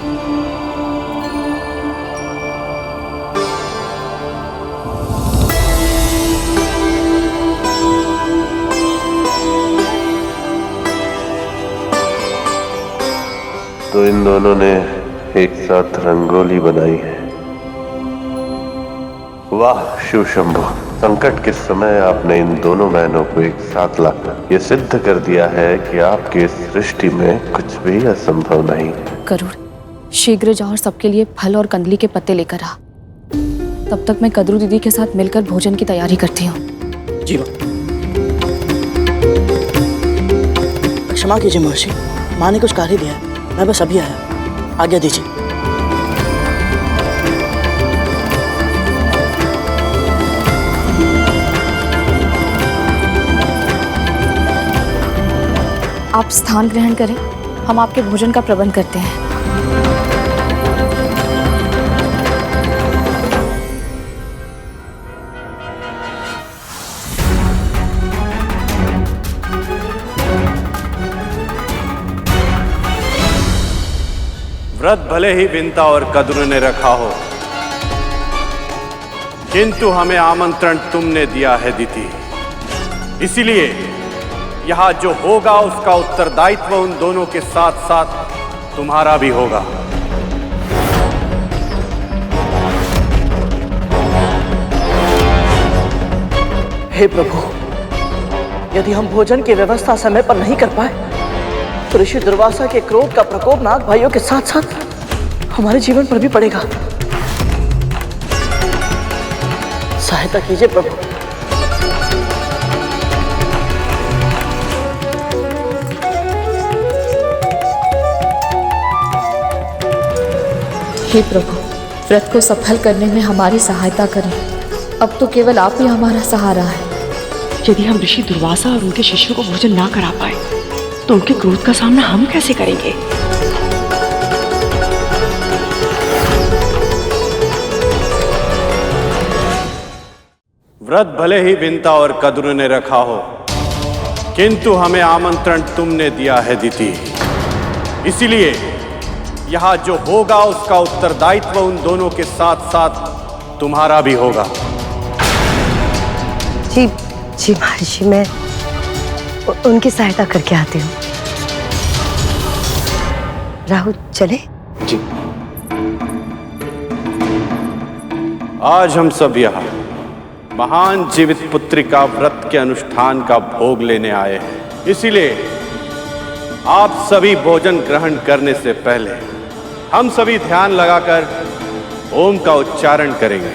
तो इन दोनों ने एक साथ रंगोली बनाई है। वाह शिव शंभु, संकट के समय आपने इन दोनों बहनों को एक साथ लाकर यह सिद्ध कर दिया है कि आपके सृष्टि में कुछ भी असंभव नहीं। गरुड़, शीघ्र जा और सबके लिए फल और कंदली के पत्ते लेकर आ। तब तक मैं कद्रू दीदी के साथ मिलकर भोजन की तैयारी करती हूँ। जी माँ। क्षमा कीजिए महर्षि, माँ ने कुछ कार्य दिया है, मैं बस अभी आया। आज्ञा दीजिए। आप स्थान ग्रहण करें, हम आपके भोजन का प्रबंध करते हैं। व्रत भले ही विंता और कद्रू ने रखा हो, किंतु हमें आमंत्रण तुमने दिया है दीदी। इसीलिए यहां जो होगा उसका उत्तरदायित्व उन दोनों के साथ साथ तुम्हारा भी होगा। हे प्रभु, यदि हम भोजन की व्यवस्था समय पर नहीं कर पाए तो ऋषि दुर्वासा के क्रोध का प्रकोप नाग भाइयों के साथ साथ हमारे जीवन पर भी पड़ेगा। सहायता कीजिए प्रभु। हे प्रभु, व्रत को सफल करने में हमारी सहायता करें। अब तो केवल आप ही हमारा सहारा है। यदि हम ऋषि दुर्वासा और उनके शिष्यों को भोजन ना करा पाए तो उनके क्रोध का सामना हम कैसे करेंगे? व्रत भले ही विंता और कद्रू ने रखा हो, किंतु हमें आमंत्रण तुमने दिया है दीदी। इसीलिए यहां जो होगा उसका उत्तरदायित्व उन दोनों के साथ साथ तुम्हारा भी होगा। जी, जी महर्षि, मैं उनकी सहायता करके आती हूँ। राहुल चले? जी। आज हम सब यहाँ महान जीवित पुत्री का व्रत के अनुष्ठान का भोग लेने आए हैं। इसीलिए आप सभी भोजन ग्रहण करने से पहले हम सभी ध्यान लगाकर ओम का उच्चारण करेंगे।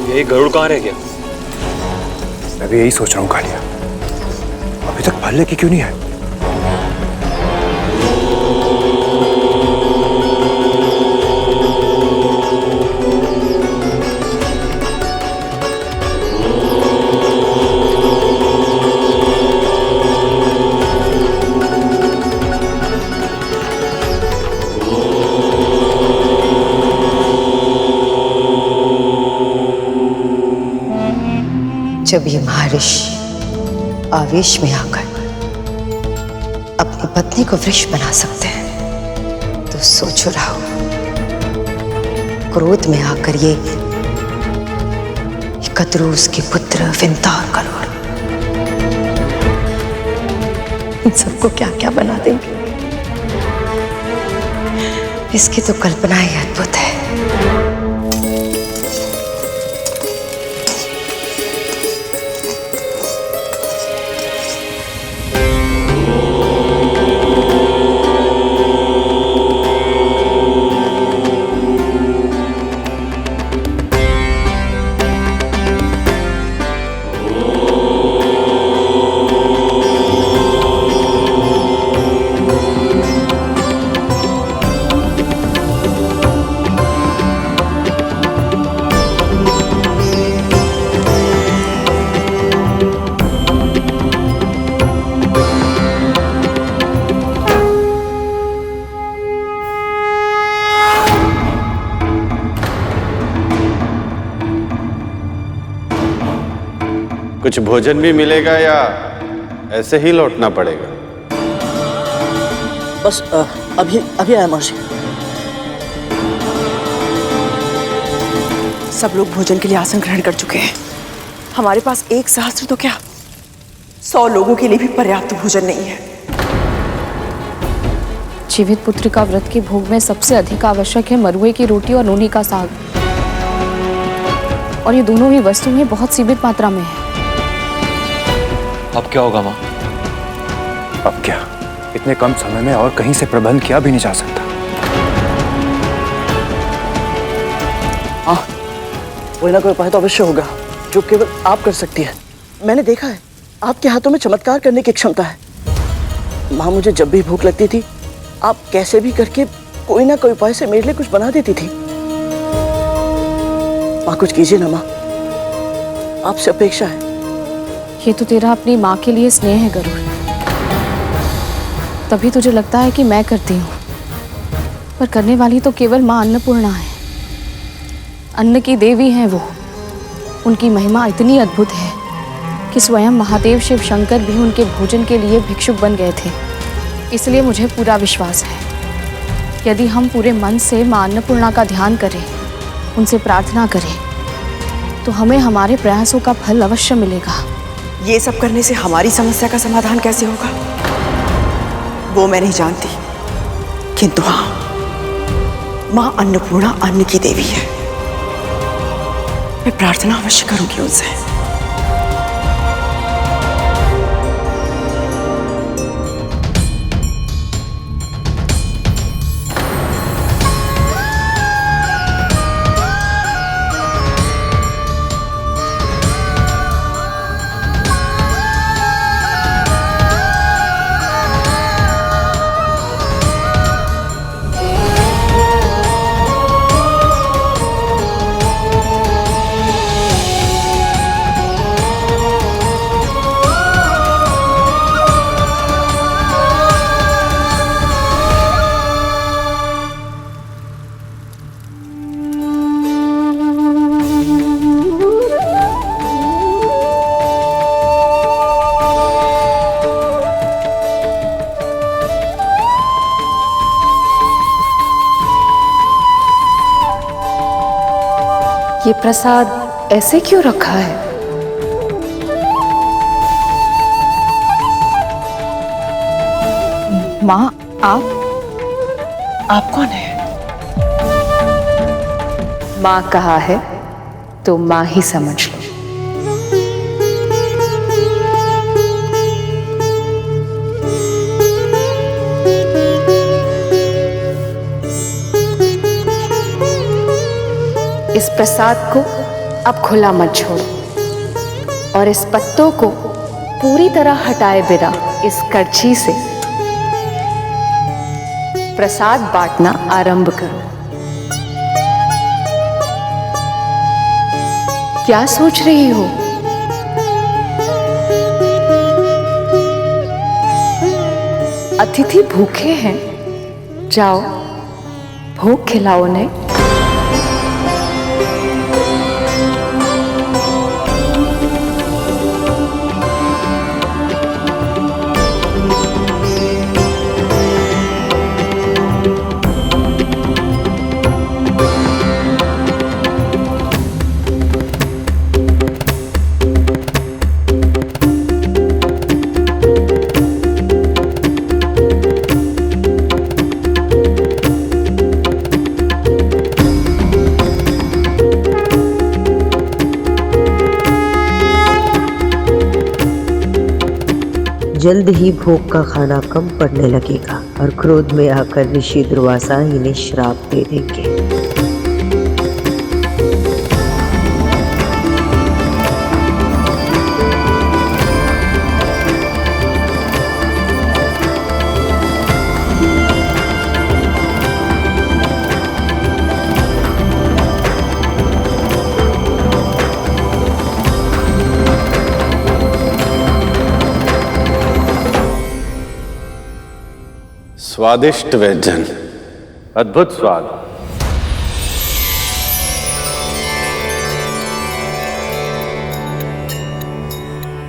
ये गरुड़ कहाँ रह गया? मैं भी यही सोच रहा हूँ कालिया, अभी तक फल लेके क्यों नहीं आया? जब ये महर्षि आवेश में आकर अपनी पत्नी को वृक्ष बना सकते हैं, तो सोचो राहुल, क्रोध में आकर ये कतरूस के पुत्र विंता और गरुड़ इन सबको क्या क्या बना देंगे, इसकी तो कल्पना ही अद्भुत है। कुछ भोजन भी मिलेगा या ऐसे ही लौटना पड़ेगा? बस अभी अभी आया महर्षि। सब लोग भोजन के लिए आसन ग्रहण कर चुके हैं। हमारे पास 1 सहस्त्र तो क्या 100 लोगों के लिए भी पर्याप्त भोजन नहीं है। जीवित पुत्र का व्रत के भोग में सबसे अधिक आवश्यक है मरुए की रोटी और नोनी का साग, और ये दोनों ही वस्तुएं बहुत सीमित मात्रा में है। अब क्या होगा माँ? अब क्या, इतने कम समय में और कहीं से प्रबंध किया भी नहीं जा सकता। हाँ, कोई ना कोई उपाय तो अवश्य होगा जो केवल आप कर सकती है। मैंने देखा है आपके हाथों में चमत्कार करने की क्षमता है। माँ, मुझे जब भी भूख लगती थी आप कैसे भी करके कोई ना कोई उपाय से मेरे लिए कुछ बना देती थी। माँ, कुछ कीजिए ना माँ, आपसे अपेक्षा है। ये तो तेरा अपनी माँ के लिए स्नेह है गरुड़, तभी तुझे लगता है कि मैं करती हूँ, पर करने वाली तो केवल माँ अन्नपूर्णा है। अन्न की देवी हैं वो। उनकी महिमा इतनी अद्भुत है कि स्वयं महादेव शिव शंकर भी उनके भोजन के लिए भिक्षुक बन गए थे। इसलिए मुझे पूरा विश्वास है, यदि हम पूरे मन से माँ अन्नपूर्णा का ध्यान करें, उनसे प्रार्थना करें, तो हमें हमारे प्रयासों का फल अवश्य मिलेगा। ये सब करने से हमारी समस्या का समाधान कैसे होगा वो मैं नहीं जानती, किंतु हाँ, माँ अन्नपूर्णा अन्न की देवी है। मैं प्रार्थना अवश्य करूंगी उनसे। प्रसाद ऐसे क्यों रखा है? माँ, आप कौन है? माँ कहा है तो माँ ही समझ लो। इस प्रसाद को अब खुला मत छोड़ो और इस पत्तों को पूरी तरह हटाए बिना इस करछी से प्रसाद बांटना आरंभ करो। क्या सोच रही हो? अतिथि भूखे हैं, जाओ भोग खिलाओ उन्हें। जल्द ही भोग का खाना कम पड़ने लगेगा और क्रोध में आकर ऋषि दुर्वासा इन्हें श्राप दे देंगे। स्वादिष्ट व्यंजन, अद्भुत स्वाद।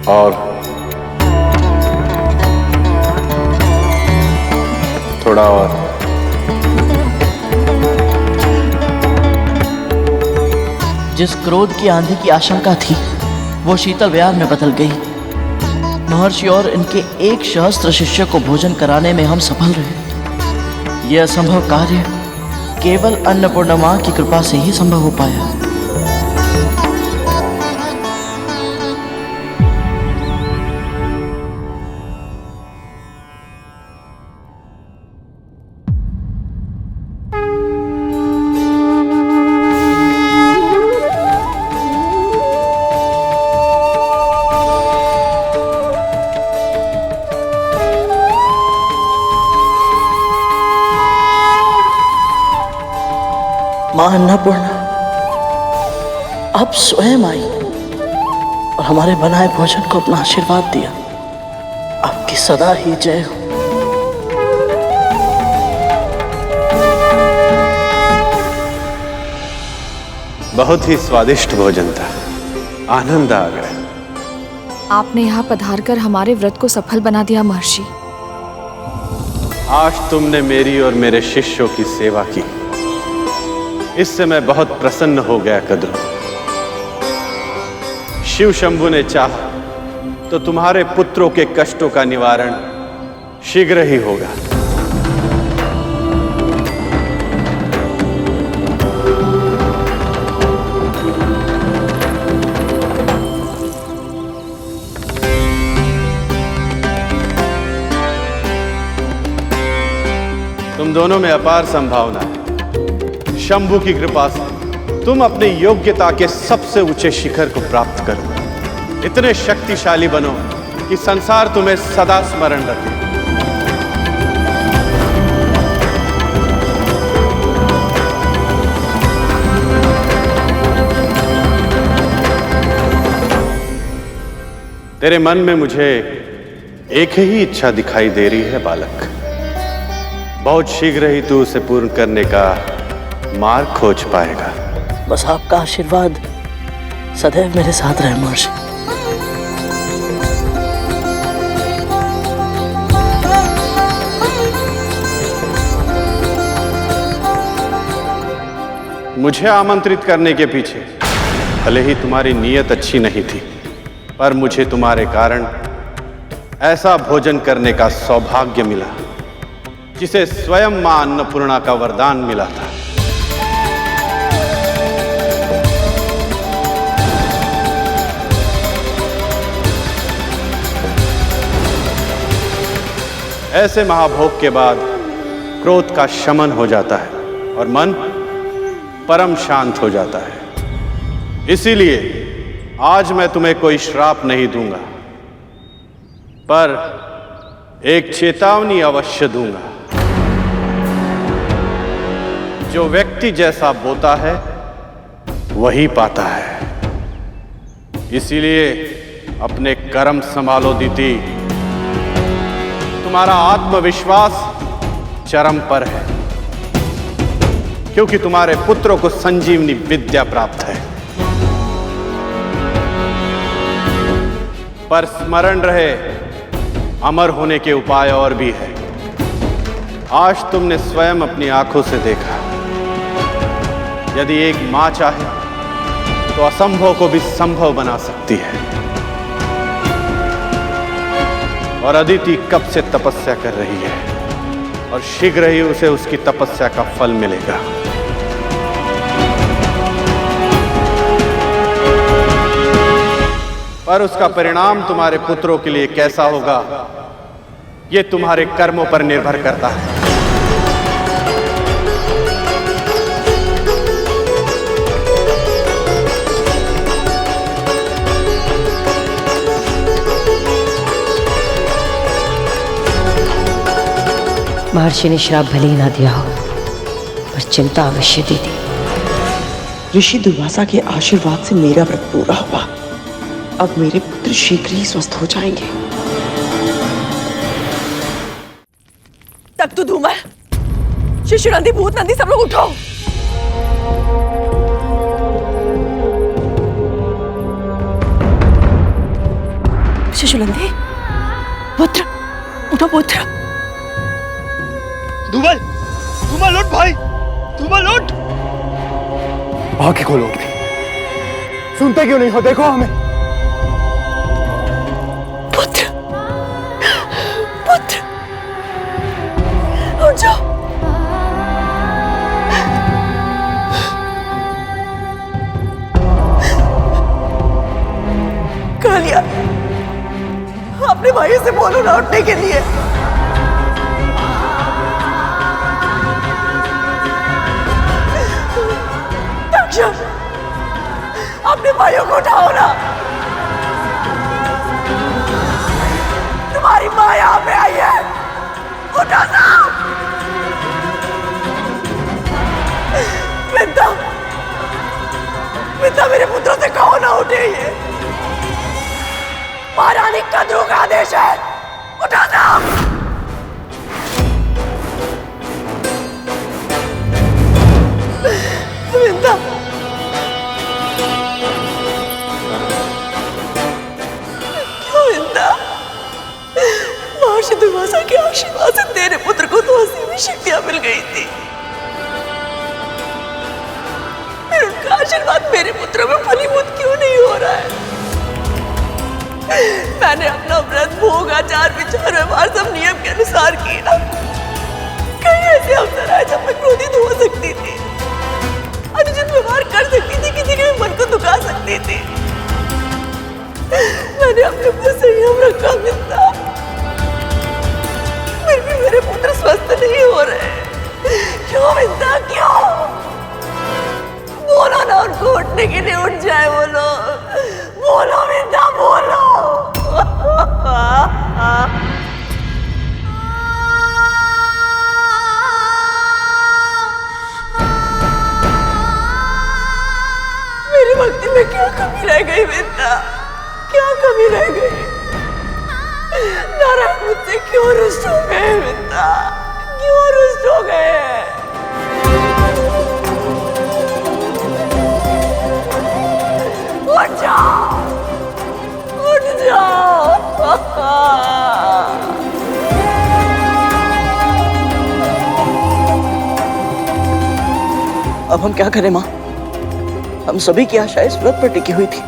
और थोड़ा और। जिस क्रोध की आंधी की आशंका थी वो शीतल व्यार में बदल गई। महर्षि और इनके 1 सहस्त्र शिष्य को भोजन कराने में हम सफल रहे। यह असंभव कार्य केवल अन्नपूर्णा मां की कृपा से ही संभव हो पाया। मां अन्नपूर्णा अब स्वयं आई और हमारे बनाए भोजन को अपना आशीर्वाद दिया। आपकी सदा ही जय हो। बहुत ही स्वादिष्ट भोजन था, आनंद आ गया। आपने यहाँ पधारकर हमारे व्रत को सफल बना दिया महर्षि। आज तुमने मेरी और मेरे शिष्यों की सेवा की, इससे मैं बहुत प्रसन्न हो गया कद्रू। शिव शंभु ने चाहा तो तुम्हारे पुत्रों के कष्टों का निवारण शीघ्र ही होगा। तुम दोनों में अपार संभावना है। शंभु की कृपा से तुम अपनी योग्यता के सबसे ऊंचे शिखर को प्राप्त करो। इतने शक्तिशाली बनो कि संसार तुम्हें सदा स्मरण रखे। तेरे मन में मुझे एक ही इच्छा दिखाई दे रही है बालक। बहुत शीघ्र ही तू उसे पूर्ण करने का मार्ग खोज पाएगा। बस आपका आशीर्वाद सदैव मेरे साथ रहे महर्षि। मुझे आमंत्रित करने के पीछे भले ही तुम्हारी नीयत अच्छी नहीं थी, पर मुझे तुम्हारे कारण ऐसा भोजन करने का सौभाग्य मिला जिसे स्वयं मां अन्नपूर्णा का वरदान मिला था। ऐसे महाभोग के बाद क्रोध का शमन हो जाता है और मन परम शांत हो जाता है। इसीलिए आज मैं तुम्हें कोई श्राप नहीं दूंगा, पर एक चेतावनी अवश्य दूंगा। जो व्यक्ति जैसा बोता है वही पाता है। इसीलिए अपने कर्म संभालो दीति। तुम्हारा आत्मविश्वास चरम पर है, क्योंकि तुम्हारे पुत्रों को संजीवनी विद्या प्राप्त है। पर स्मरण रहे, अमर होने के उपाय और भी है। आज तुमने स्वयं अपनी आंखों से देखा, यदि एक मां चाहे तो असंभव को भी संभव बना सकती है। और अदिति कब से तपस्या कर रही है और शीघ्र ही उसे उसकी तपस्या का फल मिलेगा। पर उसका परिणाम तुम्हारे पुत्रों के लिए कैसा होगा, यह तुम्हारे कर्मों पर निर्भर करता है। महर्षि ने श्राप भले ही ना दिया हो, पर चिंता अवश्य दी थी। ऋषि दुर्वासा के आशीर्वाद से मेरा व्रत पूरा हुआ। अब मेरे पुत्र शीघ्र ही स्वस्थ हो जाएंगे। तब तो धूमर, शिशु नंदी, भूत नंदी, सब लोग उठो। शिशु नंदी, पुत्र उठो, पुत्र। धूमल, धूमल उठ भाई, धूमल उठ। आंखें खोलो उठ के। सुनते क्यों नहीं हो? देखो हमें। पुत्र, पुत्र, उठ जाओ। कालिया, अपने भाई से बोलो ना उठने के लिए। अपने भाइयों को उठाओ ना। तुम्हारी माँ यहाँ पे आई है, उठो सब। विद्या, विद्या, मेरे पुत्रों से कहो ना उठे। ये महारानी कद्रू का आदेश है, उठो सब। विद्या, महर्षि दुर्वासा के आशीर्वाद से तेरे पुत्र को तो असीम शक्तियां मिल गई थी। फिर उनका आशीर्वाद मेरे पुत्र में फलीभूत क्यों नहीं हो रहा है? मैंने अपना व्रत, भोग, आचार, विचार, व्यवहार सब नियम के अनुसार किया। कई ऐसे अवसर आए जब मैं क्रोधित हो सकती थी, अनुचित व्यवहार कर सकती थी, किसी के मन को दुखा सकती थी। मैंने अपने ऊपर संयम रखा मिलता, फिर भी मेरे पुत्र स्वस्थ नहीं हो रहे। क्यों मिलता, क्यों? बोलो ना उनको उठने के लिए, उठ जाए। बोलो, बोलो मिलता, बोलो। मेरी भक्ति में क्या कमी रह गई मिलता, क्या कमी रह गई? नारायण मुझसे क्यों रुष्ट हो गए मिलता, क्यों रुष्ट हो गए? उठ जाओ, उठ जाओ। अब हम क्या करें मां? हम सभी की आशा इस व्रत पर टिकी हुई थी।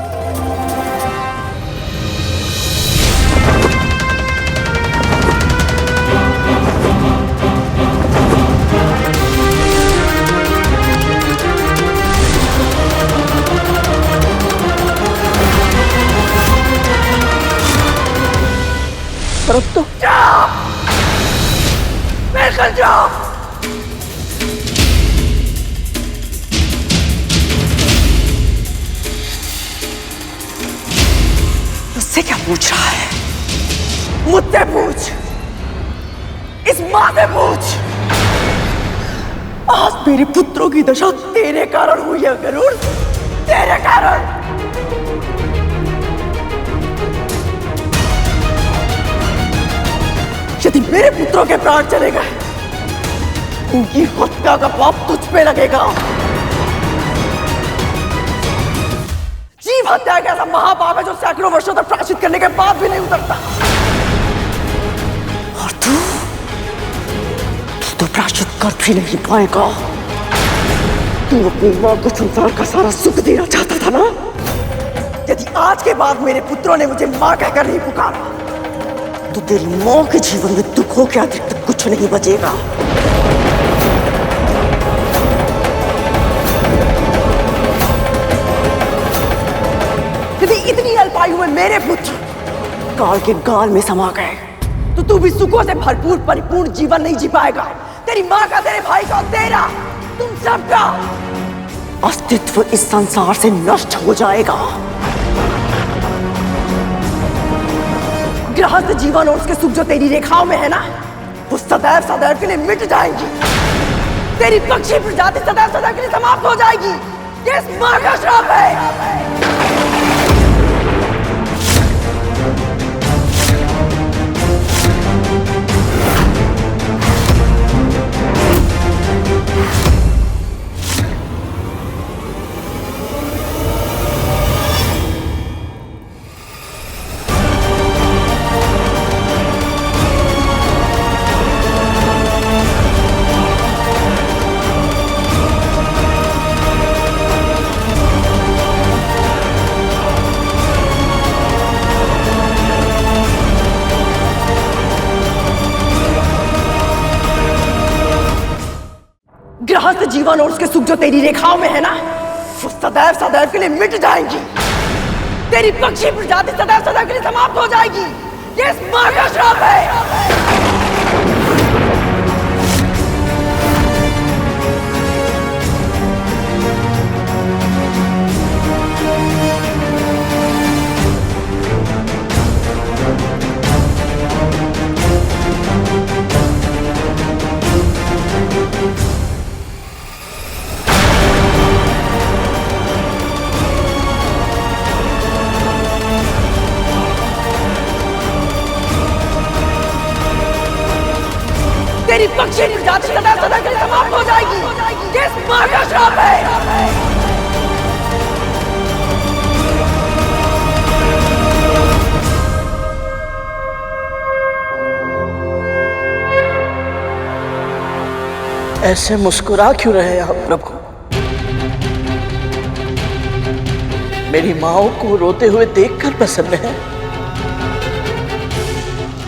पर अब तो निकल जाओ। मुझसे क्या पूछ रहा है? मुझसे पूछ, इस मां से पूछ। आज मेरे पुत्रों की दशा तेरे कारण हुई है गरुड़, तेरे कारण। यदि मेरे पुत्रों के प्राण चले गए, उनकी हत्या का पाप तुझ पे लगेगा। जीव हत्या का ऐसा महापाप है जो सैकड़ों वर्षों तक प्रायश्चित करने के बाद भी नहीं उतरता। और तू तो प्रायश्चित कर भी नहीं पाएगा। तू अपनी मां को संसार का सारा सुख देना चाहता था ना? यदि आज के बाद मेरे पुत्रों ने मुझे मां कहकर नहीं पुकारा, तो तेरी मां के जीवन में दुखों के अतिरिक्त कुछ नहीं बचेगा। यदि इतनी अल्पायु में मेरे पुत्र काल के गाल में समा गए, तो तू भी सुखों से भरपूर परिपूर्ण जीवन नहीं जी पाएगा। तेरी मां का, तेरे भाई का, तेरा, तुम सबका अस्तित्व इस संसार से नष्ट हो जाएगा। गृहस्थ जीवन और उसके सुख जो तेरी रेखाओं में है ना, वो सदैव सदैव के लिए मिट जाएंगी। तेरी पक्षी प्रजाति सदैव सदैव के लिए समाप्त हो जाएगी। ये इस मां का श्राप है। गृहस्थ जीवन और उसके सुख जो तेरी रेखाओं में है ना, वो सदैव सदैव के लिए मिट जाएंगी। तेरी पक्षी प्रजाति सदैव सदैव के लिए समाप्त हो जाएगी। ये इस मां का श्राप है। तेरी पक्षी प्रजाति सदैव सदैव के लिए समाप्त हो जाएगी। ये इस मां का श्राप है। ऐसे मुस्कुरा क्यों रहे आप प्रभु? मेरी माओ को रोते हुए देखकर प्रसन्न है,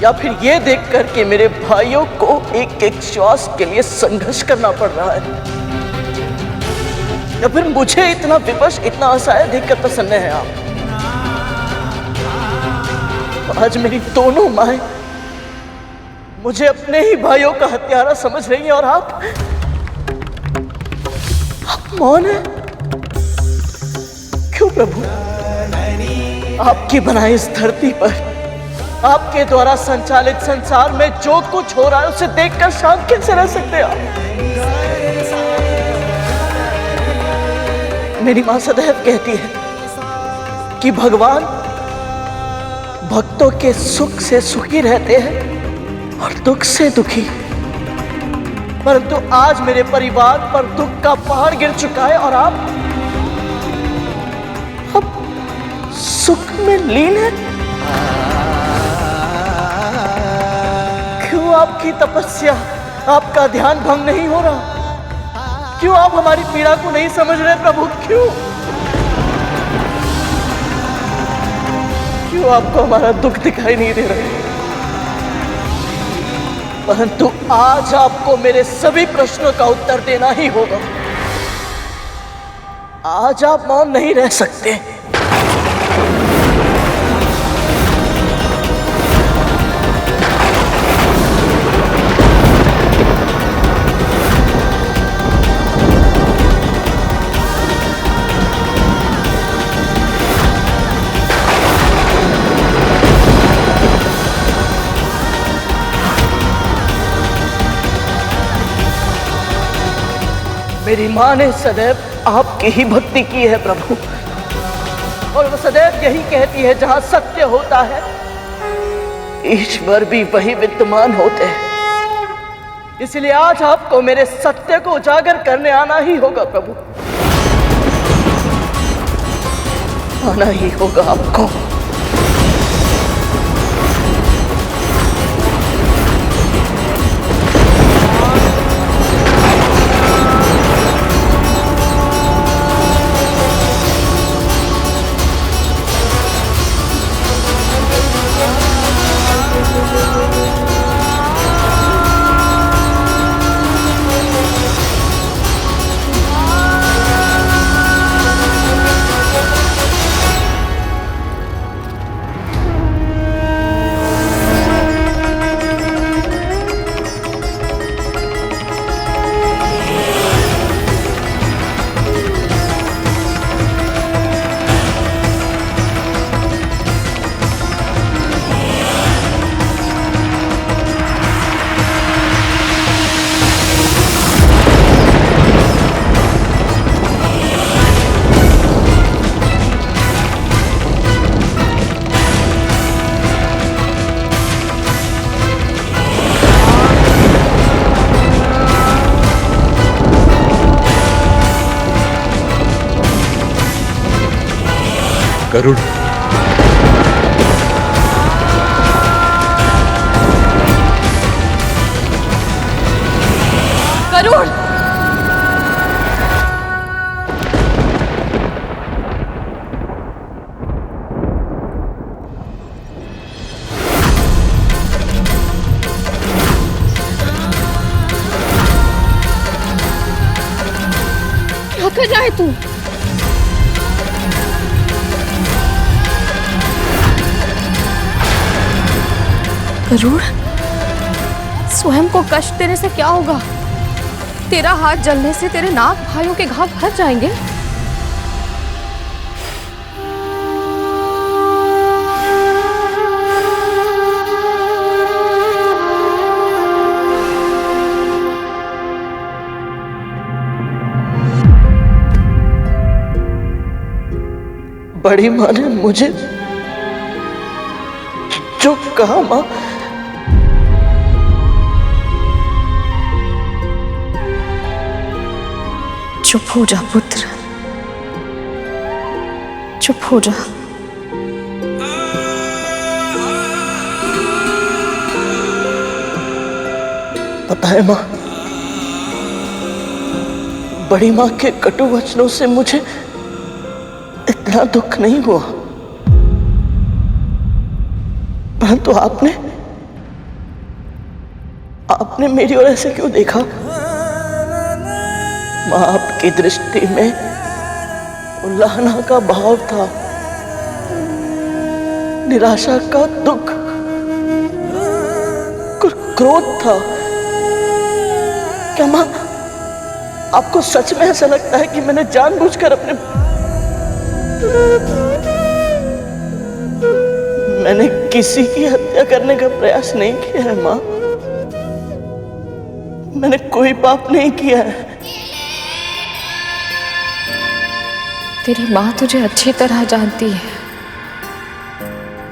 या फिर ये देखकर कि मेरे भाइयों को एक एक श्वास के लिए संघर्ष करना पड़ रहा है, या फिर मुझे इतना विवश, इतना असहाय देखकर प्रसन्न है आप? आज मेरी दोनों माएं मुझे अपने ही भाइयों का हत्यारा समझ रही हैं और आप मौन है क्यों प्रभु? आपकी बनाई इस धरती पर, आपके द्वारा संचालित संसार में जो कुछ हो रहा है उसे देखकर शांत कैसे रह सकते हैं आप? मेरी मां सदैव कहती है कि भगवान भक्तों के सुख से सुखी रहते हैं और दुख से दुखी। परंतु आज मेरे परिवार पर दुख का पहाड़ गिर चुका है और आप अब सुख में लीन है। क्यों आपकी तपस्या, आपका ध्यान भंग नहीं हो रहा? क्यों आप हमारी पीड़ा को नहीं समझ रहे प्रभु? क्यों? क्यों आपको हमारा दुख दिखाई नहीं दे रहा? परंतु आज आपको मेरे सभी प्रश्नों का उत्तर देना ही होगा। आज आप मौन नहीं रह सकते। मेरी माँ ने सदैव आपकी ही भक्ति की है प्रभु, और वो सदैव यही कहती है जहां सत्य होता है ईश्वर भी वही विद्यमान होते हैं। इसलिए आज आपको मेरे सत्य को उजागर करने आना ही होगा प्रभु, आना ही होगा आपको। गरुड़, गरुड़, क्या कर रहा है तू? गरुड़, स्वयं को कष्ट देने से क्या होगा? तेरा हाथ जलने से तेरे नाग भाइयों के घाव भर जाएंगे। बड़ी माँ ने मुझे जो कहा, माँ चुप हो जा पुत्र, चुप हो जा। पता है माँ, बड़ी माँ के कटु वचनों से मुझे इतना दुख नहीं हुआ, परंतु आपने मेरी ओर ऐसे क्यों देखा? माँ, आपकी दृष्टि में उल्लाहना का भाव था, निराशा का दुख, क्रोध था। क्या माँ, आपको सच में ऐसा लगता है कि मैंने जानबूझकर मैंने किसी की हत्या करने का प्रयास नहीं किया है माँ? मैंने कोई पाप नहीं किया है। तेरी माँ तुझे अच्छी तरह जानती है।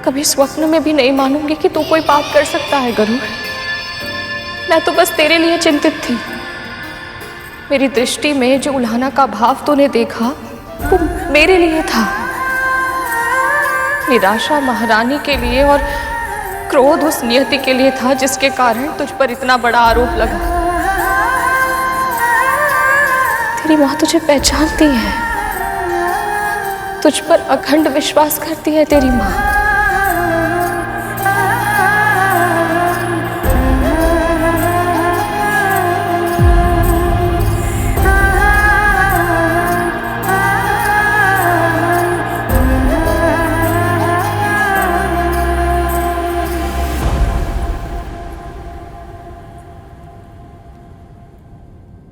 कभी स्वप्न में भी नहीं मानूंगी कि तू कोई पाप कर सकता है गरुड़। मैं तो बस तेरे लिए चिंतित थी। मेरी दृष्टि में जो उल्हाना का भाव तूने देखा वो मेरे लिए था। निराशा महारानी के लिए और क्रोध उस नियति के लिए था जिसके कारण तुझ पर इतना बड़ा आरोप लगा। तेरी माँ तुझे पहचानती है, तुझ पर अखंड विश्वास करती है तेरी माँ।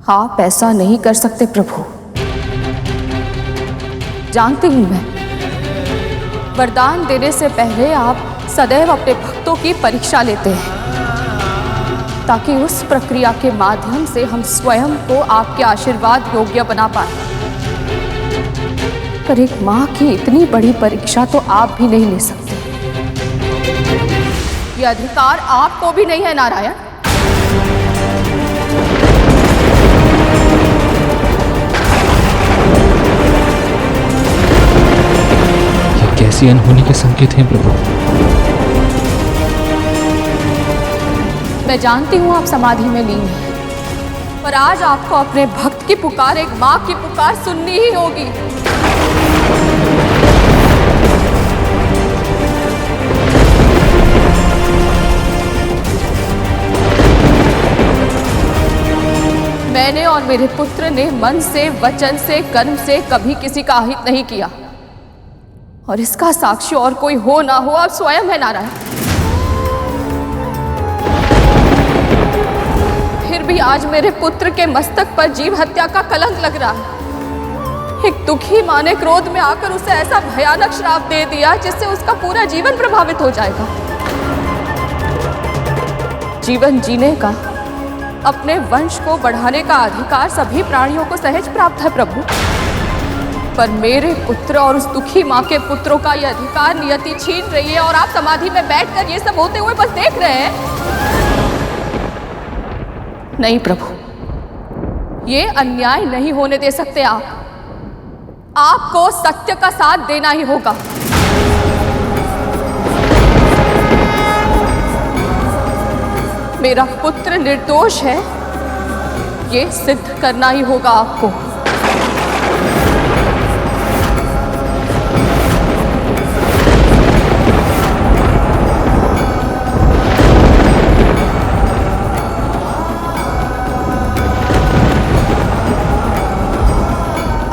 आप ऐसा नहीं कर सकते प्रभु। जानती हूं मैं, वरदान देने से पहले आप सदैव अपने भक्तों की परीक्षा लेते हैं, ताकि उस प्रक्रिया के माध्यम से हम स्वयं को आपके आशीर्वाद योग्य बना पाए। पर एक मां की इतनी बड़ी परीक्षा तो आप भी नहीं ले सकते। यह अधिकार आपको भी नहीं है नारायण। ये कैसी अनहोनी के संकेत हैं प्रभु? मैं जानती हूं आप समाधि में लीन हैं, पर आज आपको अपने भक्त की पुकार, एक मां की पुकार सुननी ही होगी। मैंने और मेरे पुत्र ने मन से, वचन से, कर्म से कभी किसी का अहित नहीं किया, और इसका साक्षी और कोई हो ना हो आप स्वयं है नारायण। फिर भी आज मेरे पुत्र के मस्तक पर जीव हत्या का कलंक लग रहा है। एक दुखी मां ने क्रोध में आकर उसे ऐसा भयानक श्राप दे दिया जिससे उसका पूरा जीवन प्रभावित हो जाएगा। जीवन जीने का, अपने वंश को बढ़ाने का अधिकार सभी प्राणियों को सहज प्राप्त है प्रभु, पर मेरे पुत्र और उस दुखी मां के पुत्रों का यह अधिकार नियति छीन रही है, और आप समाधि में बैठकर ये सब होते हुए बस देख रहे हैं। नहीं प्रभु, ये अन्याय नहीं होने दे सकते आप। आपको सत्य का साथ देना ही होगा। मेरा पुत्र निर्दोष है, ये सिद्ध करना ही होगा आपको।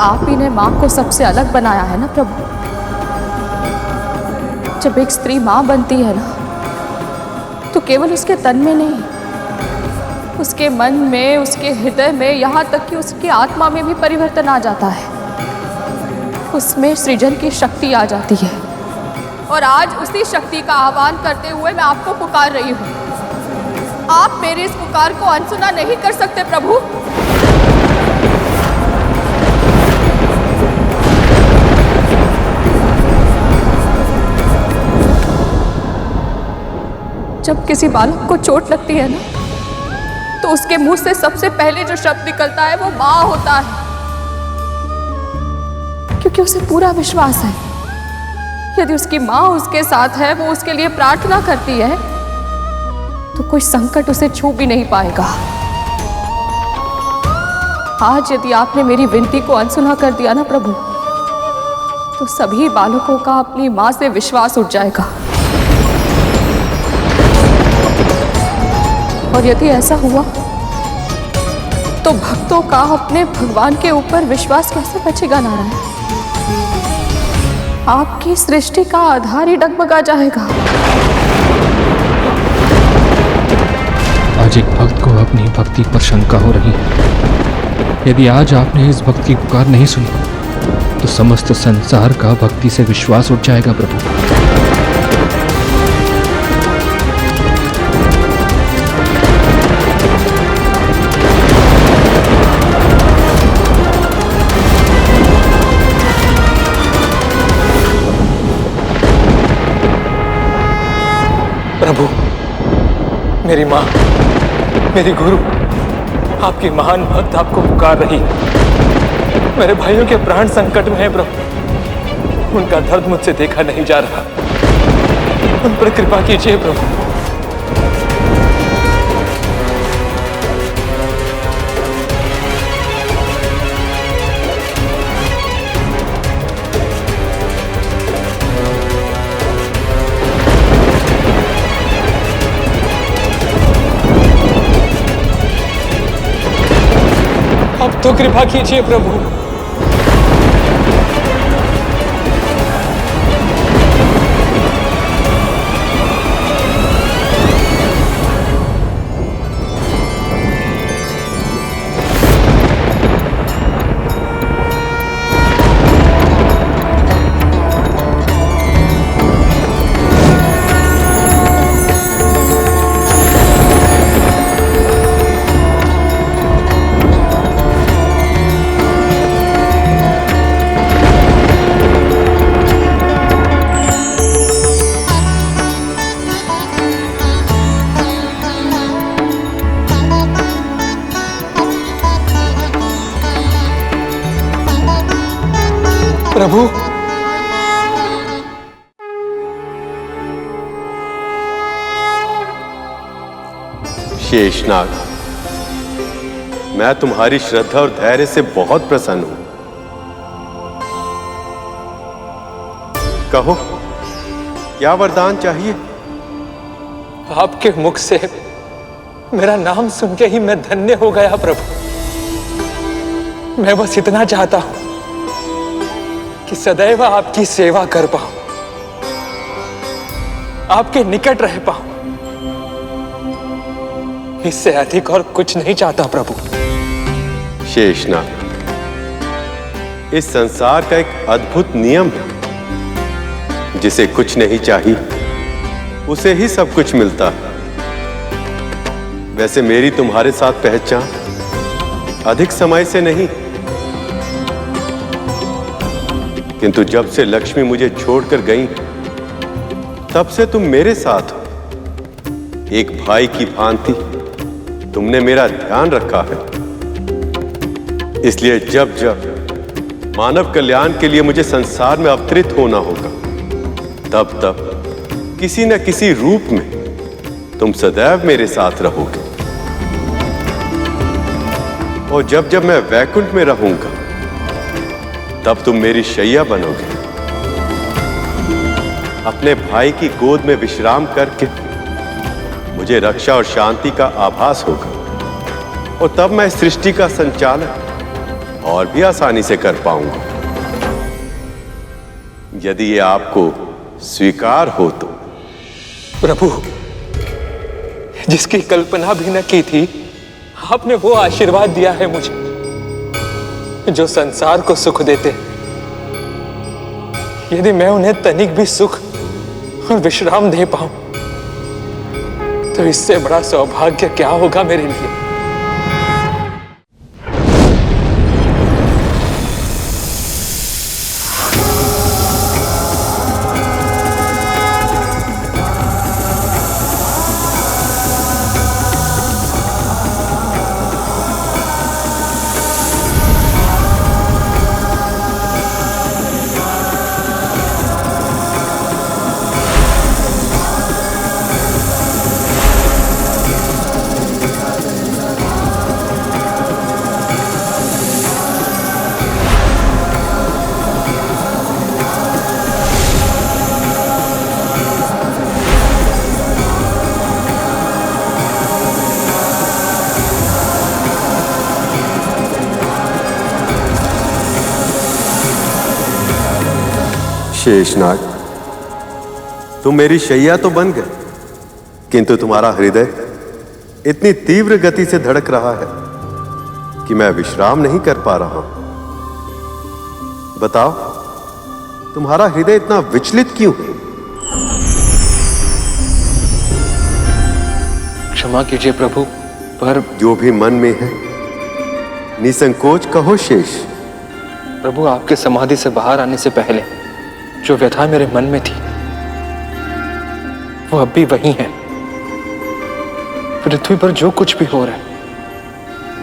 आप ही ने मां को सबसे अलग बनाया है ना प्रभु। जब एक स्त्री मां बनती है ना, तो केवल उसके तन में नहीं, उसके मन में, उसके हृदय में, यहाँ तक कि उसकी आत्मा में भी परिवर्तन आ जाता है। उसमें सृजन की शक्ति आ जाती है, और आज उसी शक्ति का आह्वान करते हुए मैं आपको पुकार रही हूँ। आप मेरी इस पुकार को अनसुना नहीं कर सकते प्रभु। जब किसी बालक को चोट लगती है ना, तो उसके मुंह से सबसे पहले जो शब्द निकलता है वो मां होता है, क्योंकि उसे पूरा विश्वास है यदि उसकी मां उसके साथ है, वो उसके लिए प्रार्थना करती है, तो कोई संकट उसे छू भी नहीं पाएगा। आज यदि आपने मेरी विनती को अनसुना कर दिया ना प्रभु, तो सभी बालकों का अपनी मां से विश्वास उठ जाएगा। और यदि ऐसा हुआ तो भक्तों का अपने भगवान के ऊपर विश्वास कैसे बचेगा नारायण? आपकी सृष्टि का आधार ही डगमगा जाएगा। आज एक भक्त को अपनी भक्ति पर शंका हो रही है। यदि आज आपने इस भक्त की पुकार नहीं सुनी, तो समस्त संसार का भक्ति से विश्वास उठ जाएगा प्रभु। प्रभु, मेरी माँ, मेरी गुरु, आपकी महान भक्त आपको पुकार रही है। मेरे भाइयों के प्राण संकट में है प्रभु, उनका दर्द मुझसे देखा नहीं जा रहा, उन पर कृपा कीजिए प्रभु। अब तो कृपा कीजिए प्रभु। प्रभु। शेषनाग, मैं तुम्हारी श्रद्धा और धैर्य से बहुत प्रसन्न हूं। कहो, क्या वरदान चाहिए? आपके मुख से मेरा नाम सुन के ही मैं धन्य हो गया प्रभु। मैं बस इतना चाहता हूं कि सदैव आपकी सेवा कर पाऊं, आपके निकट रह पाऊं। इससे अधिक और कुछ नहीं चाहता प्रभु। शेषनाग, इस संसार का एक अद्भुत नियम है, जिसे कुछ नहीं चाहिए उसे ही सब कुछ मिलता है। वैसे मेरी तुम्हारे साथ पहचान अधिक समय से नहीं, किंतु जब से लक्ष्मी मुझे छोड़कर गई तब से तुम मेरे साथ हो। एक भाई की भांति तुमने मेरा ध्यान रखा है। इसलिए जब जब मानव कल्याण के लिए मुझे संसार में अवतरित होना होगा, तब तब किसी न किसी रूप में तुम सदैव मेरे साथ रहोगे। और जब जब मैं वैकुंठ में रहूंगा, तब तुम मेरी शैया बनोगे। अपने भाई की गोद में विश्राम करके मुझे रक्षा और शांति का आभास होगा, और तब मैं सृष्टि का संचालन और भी आसानी से कर पाऊंगा। यदि ये आपको स्वीकार हो तो। प्रभु, जिसकी कल्पना भी न की थी, आपने वो आशीर्वाद दिया है मुझे जो संसार को सुख देते। यदि मैं उन्हें तनिक भी सुख और विश्राम दे पाऊं, तो इससे बड़ा सौभाग्य क्या होगा मेरे लिए। शेषनाग, तुम मेरी शैया तो बन गए, किंतु तुम्हारा हृदय इतनी तीव्र गति से धड़क रहा है कि मैं विश्राम नहीं कर पा रहा हूं। बताओ, तुम्हारा हृदय इतना विचलित क्यों है? क्षमा कीजिए प्रभु, पर जो भी मन में है निसंकोच कहो शेष। प्रभु, आपके समाधि से बाहर आने से पहले जो व्यथा मेरे मन में थी, वो अब भी वही है। पृथ्वी पर जो कुछ भी हो रहा है,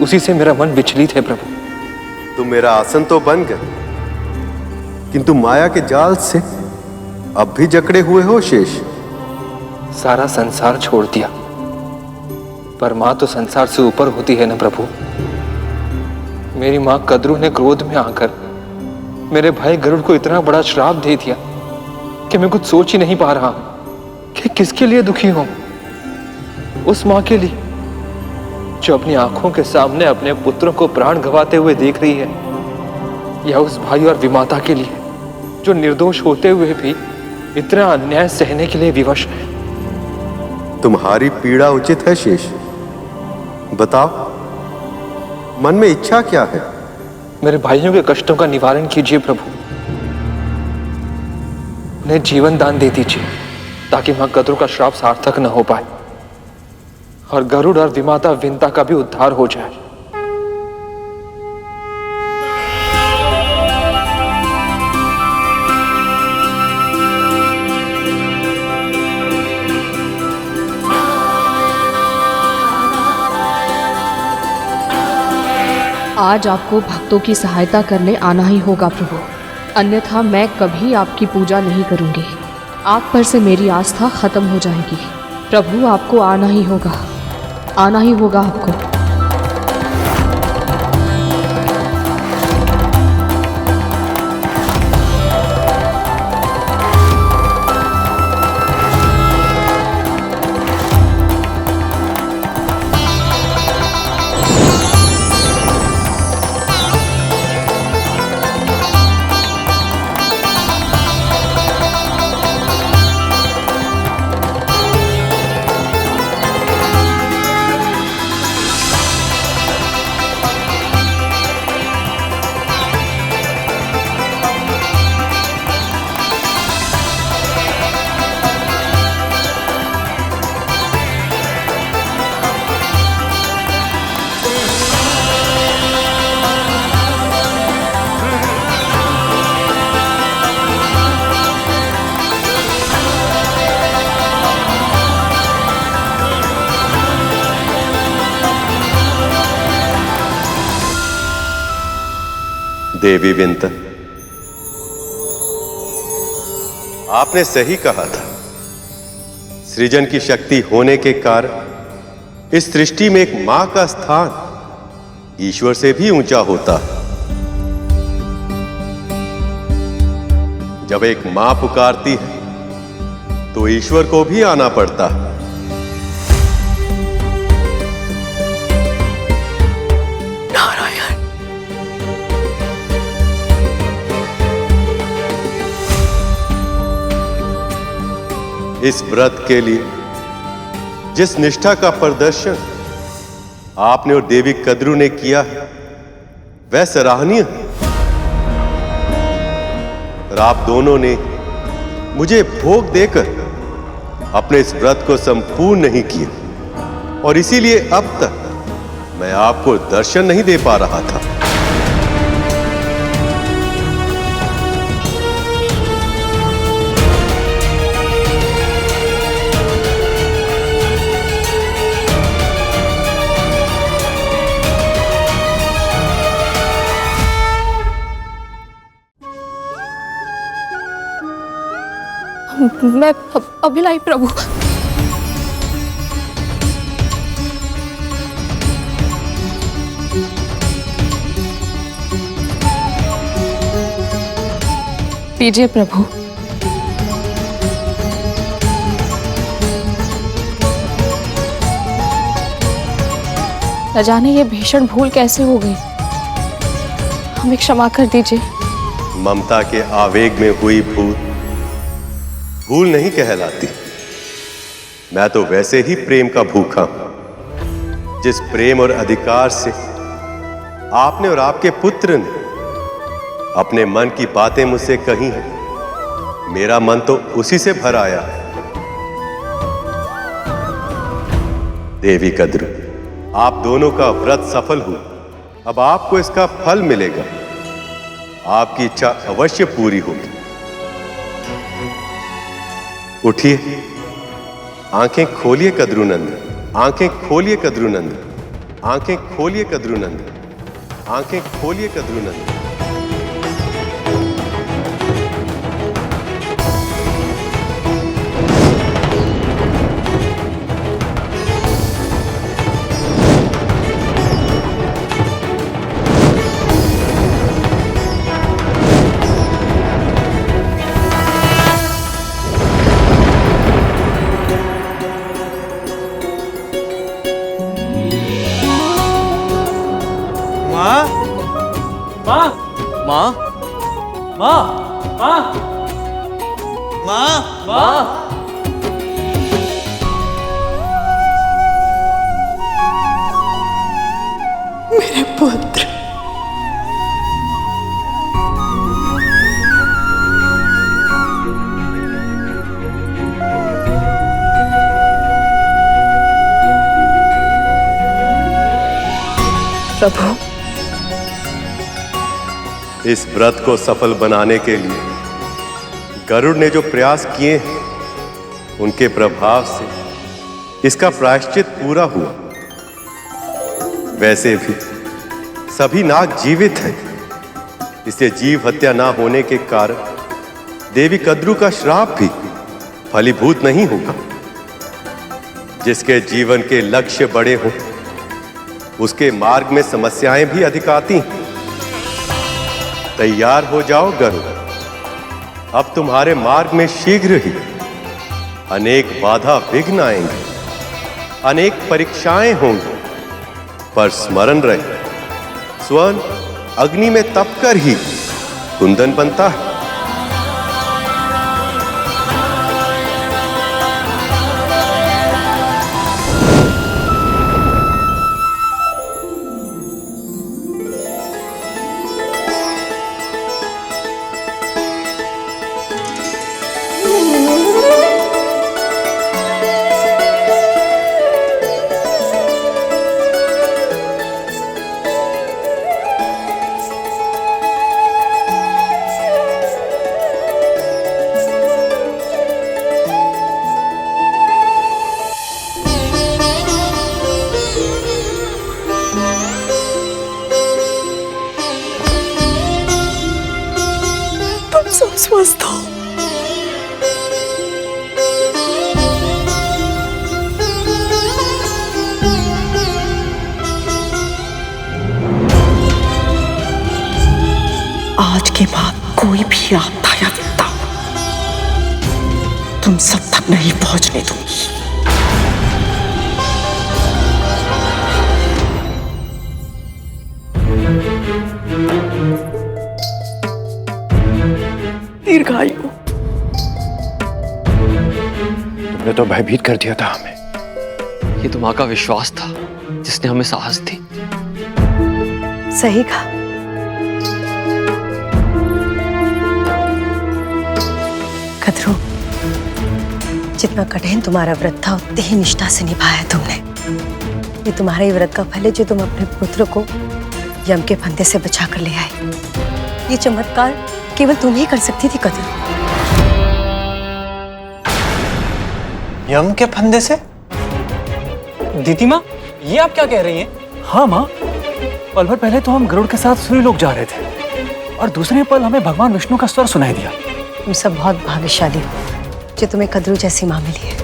उसी से मेरा मन विचलित है प्रभु। तुम मेरा आसन तो बन गए, किंतु माया के जाल से अब भी जकड़े हुए हो शेष। सारा संसार छोड़ दिया, पर मां तो संसार से ऊपर होती है ना प्रभु। मेरी मां कद्रू ने क्रोध में आकर मेरे भाई गरुड़ को इतना बड़ा श्राप दे दिया कि मैं कुछ सोच ही नहीं पा रहा हूं कि किसके लिए दुखी हूं। उस मां के लिए जो अपनी आंखों के सामने अपने पुत्रों को प्राण गंवाते हुए देख रही है, या उस भाई और विमाता के लिए जो निर्दोष होते हुए भी इतना अन्याय सहने के लिए विवश है। तुम्हारी पीड़ा उचित है शेष। बताओ, मन में इच्छा क्या है? मेरे भाइयों के कष्टों का निवारण कीजिए प्रभु। उन्हें जीवन दान दे दीजिए, ताकि मां कद्रू का श्राप सार्थक न हो पाए और गरुड़ और विमाता विंता का भी उद्धार हो जाए। आज आपको भक्तों की सहायता करने आना ही होगा प्रभु। अन्यथा मैं कभी आपकी पूजा नहीं करूंगी। आप पर से मेरी आस्था खत्म हो जाएगी। प्रभु, आपको आना ही होगा, आना ही होगा आपको। देवी विंतन, आपने सही कहा था। सृजन की शक्ति होने के कारण इस सृष्टि में एक मां का स्थान ईश्वर से भी ऊंचा होता है। जब एक मां पुकारती है तो ईश्वर को भी आना पड़ता है। इस व्रत के लिए जिस निष्ठा का प्रदर्शन आपने और देवी कद्रू ने किया है वह सराहनीय है। और आप दोनों ने मुझे भोग देकर अपने इस व्रत को संपूर्ण नहीं किया और इसीलिए अब तक मैं आपको दर्शन नहीं दे पा रहा था। मैं अभिलाई प्रभु। लीजिए प्रभु। न जाने ये भीषण भूल कैसे हो गई, हमें क्षमा कर दीजिए। ममता के आवेग में हुई भूल नहीं कहलाती। मैं तो वैसे ही प्रेम का भूखा हूं। जिस प्रेम और अधिकार से आपने और आपके पुत्र ने अपने मन की बातें मुझसे कही हैं, मेरा मन तो उसी से भर आया है। देवी कद्रू, आप दोनों का व्रत सफल हुआ। अब आपको इसका फल मिलेगा। आपकी इच्छा अवश्य पूरी होगी। उठिए, आंखें खोलिए कद्रूनंदन, आंखें खोलिए कद्रूनंदन, आंखें खोलिए कद्रूनंदन, आंखें खोलिए कद्रूनंदन। मेरे पुत्र, प्रभु, इस व्रत को सफल बनाने के लिए गरुड़ ने जो प्रयास किए हैं, उनके प्रभाव से इसका प्रायश्चित पूरा हुआ। वैसे भी सभी नाग जीवित हैं, इससे जीव हत्या ना होने के कारण देवी कद्रू का श्राप भी फलीभूत नहीं होगा। जिसके जीवन के लक्ष्य बड़े हों, उसके मार्ग में समस्याएं भी अधिक आती हैं। तैयार हो जाओ गरुड़, अब तुम्हारे मार्ग में शीघ्र ही अनेक बाधा विघ्न आएंगे, अनेक परीक्षाएं होंगी, पर स्मरण रहे, स्वर्ण अग्नि में तपकर ही कुंदन बनता है। स्वस्थ हो। आज के बाद कोई भी आपदा या विपदा तुम सब तक नहीं पहुंचने दूंगी। दीर्घायु। तुमने तो भयभीत कर दिया था हमें। ये तो माँ का विश्वास था जिसने हमें साहस दी। सही कहा। कद्रू, जितना कठिन तुम्हारा व्रत था उतनी ही निष्ठा से निभाया तुमने। ये तुम्हारे ही व्रत का फल है जो तुम अपने पुत्र को यम के फंदे से बचा कर ले आए। ये चमत्कार केवल तुम ही कर सकती थी कद्रू। यम के फंदे से? दीदी माँ, ये आप क्या कह रही हैं? हाँ माँ, पल भर पहले तो हम गरुड़ के साथ सूर्य लोक जा रहे थे और दूसरे पल हमें भगवान विष्णु का स्वर सुनाई दिया। तुम सब बहुत भाग्यशाली हो जो तुम्हें कद्रू जैसी माँ मिली है।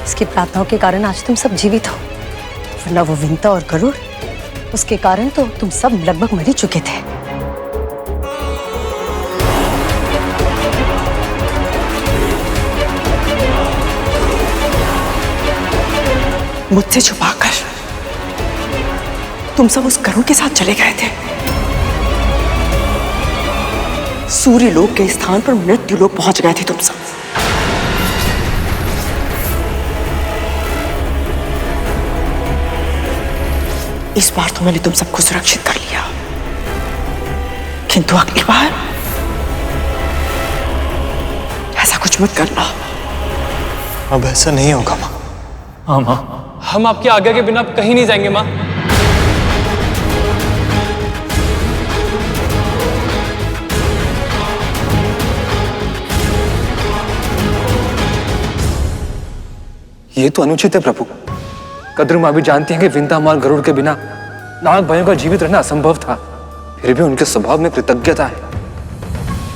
इसकी प्रार्थनाओं के कारण आज तुम सब जीवित हो, वरना वो विंता और गरुड़, उसके कारण तो तुम सब लगभग मर ही चुके थे। मुझसे छुपाकर तुम सब उस गरुड़ के साथ चले गए थे। सूर्य लोक के स्थान पर मृत्यु लोक पहुंच गए थे तुम सब। इस बार तो मैंने तुम सबको सुरक्षित कर लिया, किंतु अगली बार ऐसा कुछ मत करना। अब ऐसा नहीं होगा माँ। हाँ माँ, हम आपके आज्ञा के बिना कहीं नहीं जाएंगे माँ। ये तो अनुचित है प्रभु। कद्रू माँ भी जानती हैं कि विंता माल गरुड़ के बिना नाग भाइयों का जीवित रहना असंभव था, फिर भी उनके स्वभाव में कृतज्ञता है,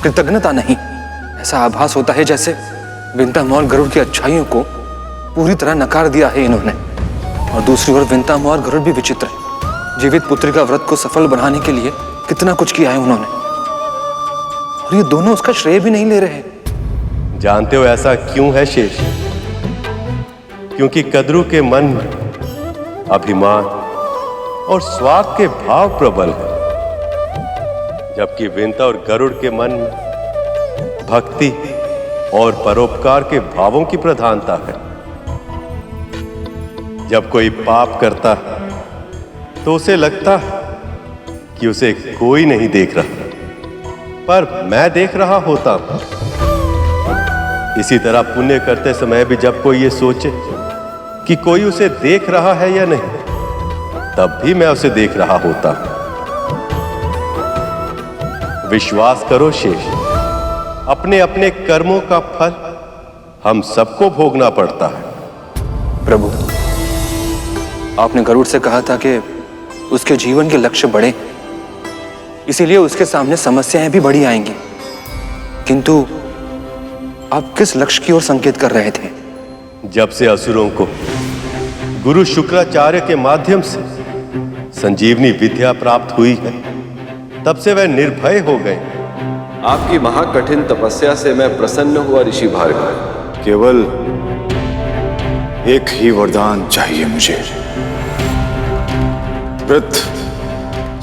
कृतज्ञता नहीं। ऐसा आभास होता है जैसे विंता माल गरुड़ की अच्छाइयों को पूरी तरह नकार दिया है इन्होंने। और दूसरी ओर विंता और गरुड़ भी विचित्र है। जीवित पुत्री का व्रत को सफल बनाने के लिए कितना कुछ किया है उन्होंने, और ये दोनों उसका श्रेय भी नहीं ले रहे। जानते हो ऐसा क्यों है शेष? क्योंकि कद्रू के मन में अभिमान और स्वार्थ के भाव प्रबल है, जबकि विंता और गरुड़ के मन में भक्ति और परोपकार के भावों की प्रधानता है। जब कोई पाप करता है तो उसे लगता है कि उसे कोई नहीं देख रहा, पर मैं देख रहा होता हूं। इसी तरह पुण्य करते समय भी जब कोई ये सोचे कि कोई उसे देख रहा है या नहीं, तब भी मैं उसे देख रहा होता हूं। विश्वास करो शेष, अपने अपने कर्मों का फल हम सबको भोगना पड़ता है। प्रभु, आपने गरुड़ से कहा था कि उसके जीवन के लक्ष्य बड़े, इसीलिए उसके सामने समस्याएं भी बड़ी आएंगी। किंतु आप किस लक्ष्य की ओर संकेत कर रहे थे? जब से असुरों को गुरु शुक्राचार्य के माध्यम से संजीवनी विद्या प्राप्त हुई है, तब से वह निर्भय हो गए। आपकी महाकठिन तपस्या से मैं प्रसन्न हुआ ऋषि भार्गव। केवल एक ही वरदान चाहिए मुझे, वृत्त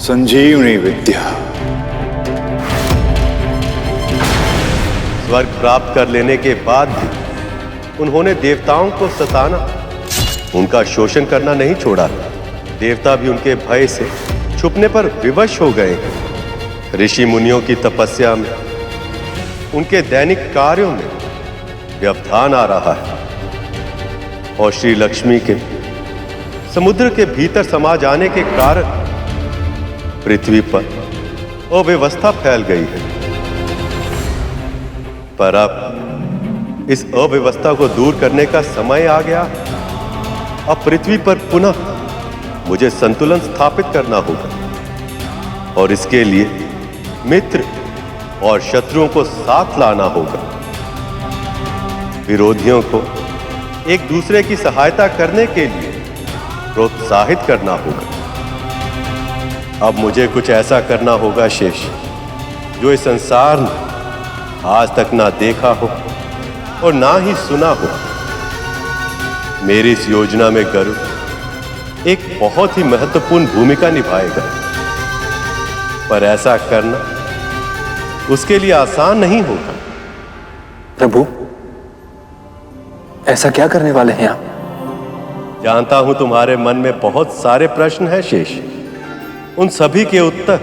संजीवनी विद्या। स्वर्ग प्राप्त कर लेने के बाद भी उन्होंने देवताओं को सताना, उनका शोषण करना नहीं छोड़ा। देवता भी उनके भय से छुपने पर विवश हो गए। ऋषि मुनियों की तपस्या में, उनके दैनिक कार्यों में व्यवधान आ रहा है और श्री लक्ष्मी के समुद्र के भीतर समा जाने के कारण पृथ्वी पर अव्यवस्था फैल गई है। पर अब इस अव्यवस्था को दूर करने का समय आ गया। अब पृथ्वी पर पुनः मुझे संतुलन स्थापित करना होगा और इसके लिए मित्र और शत्रुओं को साथ लाना होगा। विरोधियों को एक दूसरे की सहायता करने के लिए प्रोत्साहित करना होगा। अब मुझे कुछ ऐसा करना होगा शेष, जो इस संसार ने आज तक ना देखा हो और ना ही सुना हो। मेरी इस योजना में गरुड़ एक बहुत ही महत्वपूर्ण भूमिका निभाएगा, पर ऐसा करना उसके लिए आसान नहीं होगा। प्रभु, ऐसा क्या करने वाले हैं आप? जानता हूं तुम्हारे मन में बहुत सारे प्रश्न हैं शेष। उन सभी के उत्तर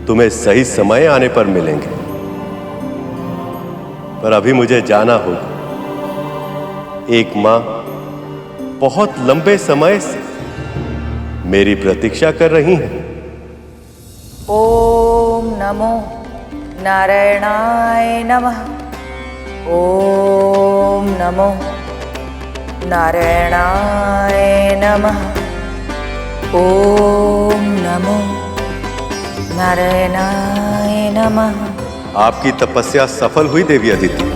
तुम्हें सही समय आने पर मिलेंगे, पर अभी मुझे जाना होगा। एक मां बहुत लंबे समय से मेरी प्रतीक्षा कर रही हैं। ओम नमो नारायणाय नमः। ओम नमो नारायणाय नमः। ओम नमो नारायणाय नमः। आपकी तपस्या सफल हुई देवी अदिति।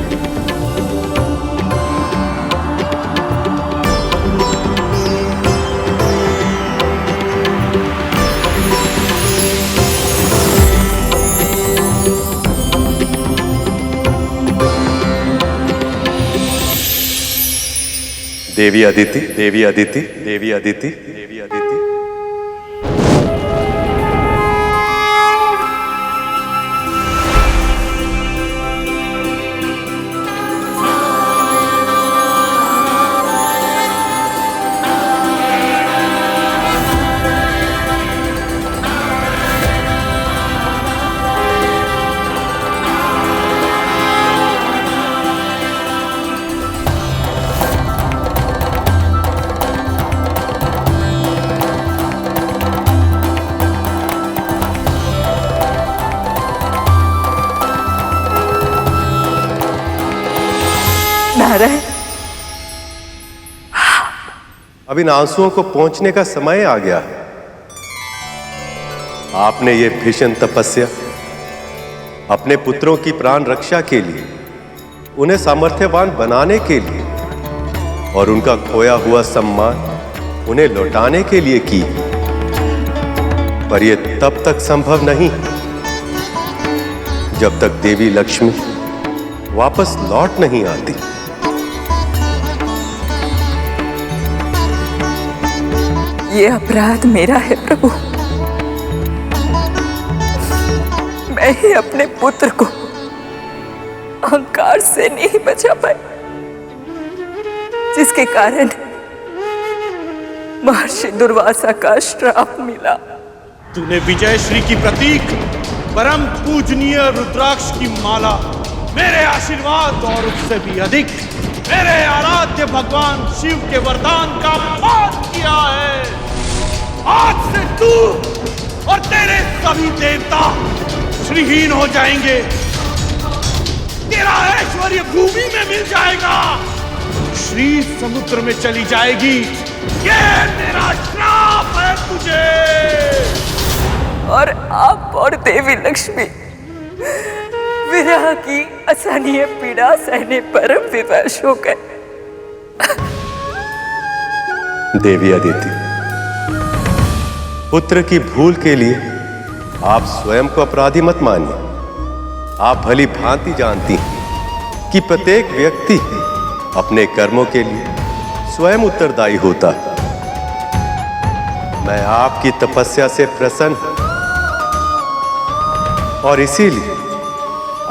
देवी अदिति, देवी अदिति, देवी अदिति, देवी अदिति। नारायण, अब इन आंसुओं को पहुंचने का समय आ गया है। आपने ये भीषण तपस्या अपने पुत्रों की प्राण रक्षा के लिए, उन्हें सामर्थ्यवान बनाने के लिए और उनका खोया हुआ सम्मान उन्हें लौटाने के लिए की, पर यह तब तक संभव नहीं जब तक देवी लक्ष्मी वापस लौट नहीं आती। ये अपराध मेरा है प्रभु। मैं ही अपने पुत्र को अहंकार से नहीं बचा पाई, जिसके कारण महर्षि दुर्वासा का श्राप मिला। तूने विजय श्री की प्रतीक परम पूजनीय रुद्राक्ष की माला मेरे आशीर्वाद और उससे भी अधिक मेरे आराध्य भगवान शिव के वरदान का अपमान किया है। आज से तू और तेरे सभी देवता श्रीहीन हो जाएंगे। तेरा ऐश्वर्य भूमि में मिल जाएगा, श्री समुद्र में चली जाएगी ये मेरा श्राप है तुझे। और आप और देवी लक्ष्मी विरह की असहनीय पीड़ा सहने परम विवश हो गए। देवी अदिति, पुत्र की भूल के लिए आप स्वयं को अपराधी मत मानिए। आप भली भांति जानती हैं कि प्रत्येक व्यक्ति अपने कर्मों के लिए स्वयं उत्तरदायी होता है। मैं आपकी तपस्या से प्रसन्न हूं और इसीलिए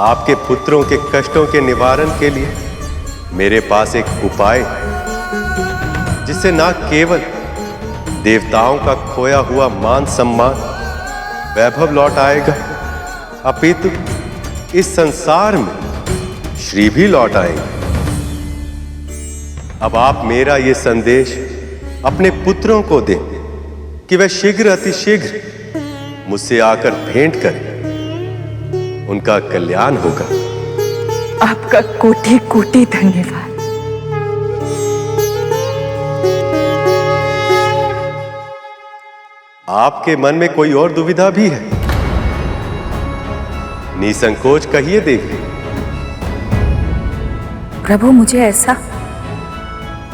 आपके पुत्रों के कष्टों के निवारण के लिए मेरे पास एक उपाय है, जिससे न केवल देवताओं का खोया हुआ मान सम्मान वैभव लौट आएगा, अपितु इस संसार में श्री भी लौट आएंगे। अब आप मेरा ये संदेश अपने पुत्रों को दें कि वह शीघ्र अतिशीघ्र मुझसे आकर भेंट करें, उनका कल्याण होगा। आपका कोटि कोटि धन्यवाद। आपके मन में कोई और दुविधा भी है? निसंकोच कहिए देवी। प्रभु, मुझे ऐसा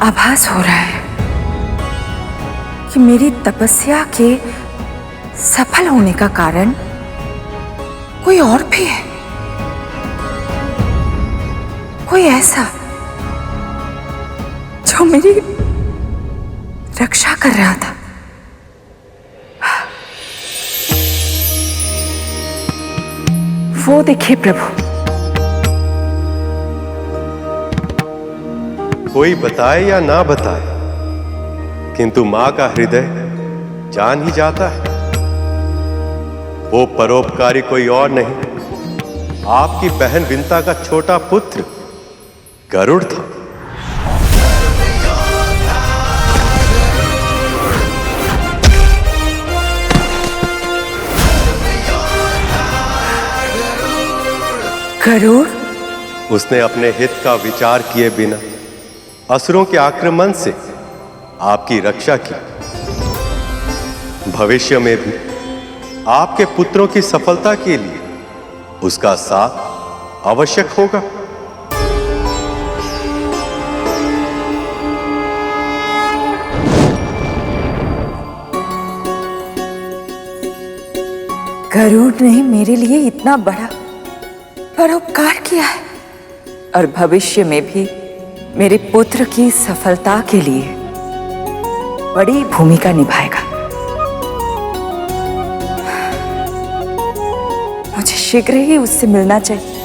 आभास हो रहा है कि मेरी तपस्या के सफल होने का कारण कोई और भी है, कोई ऐसा जो मेरी रक्षा कर रहा था। वो देखिए प्रभु। कोई बताए या ना बताए, किंतु मां का हृदय जान ही जाता है। वो परोपकारी कोई और नहीं, आपकी बहन विंता का छोटा पुत्र गरुड़ था। गरुड़? उसने अपने हित का विचार किए बिना असुरों के आक्रमण से आपकी रक्षा की। भविष्य में भी आपके पुत्रों की सफलता के लिए उसका साथ आवश्यक होगा। गरुड़ ने मेरे लिए इतना बड़ा परोपकार किया है और भविष्य में भी मेरे पुत्र की सफलता के लिए बड़ी भूमिका निभाएगा। मुझे शीघ्र ही उससे मिलना चाहिए।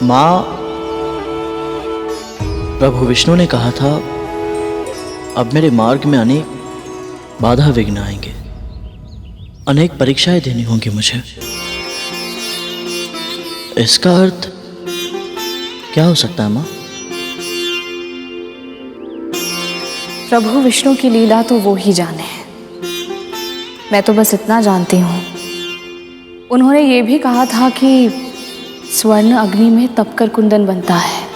माँ, प्रभु विष्णु ने कहा था अब मेरे मार्ग में अनेक बाधा विघ्न आएंगे, अनेक परीक्षाएं देनी होंगी मुझे। इसका अर्थ क्या हो सकता है माँ? प्रभु विष्णु की लीला तो वो ही जाने। मैं तो बस इतना जानती हूँ, उन्होंने ये भी कहा था कि स्वर्ण अग्नि में तपकर कुंदन बनता है।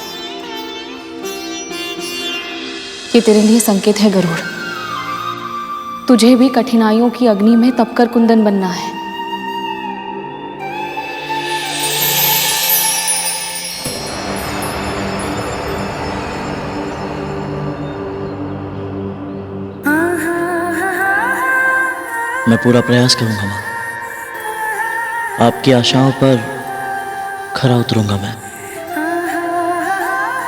ये तेरे लिए संकेत है गरुड़। तुझे भी कठिनाइयों की अग्नि में तपकर कुंदन बनना है। मैं पूरा प्रयास करूंगा माँ। आपकी आशाओं पर खरा उतरूंगा मैं।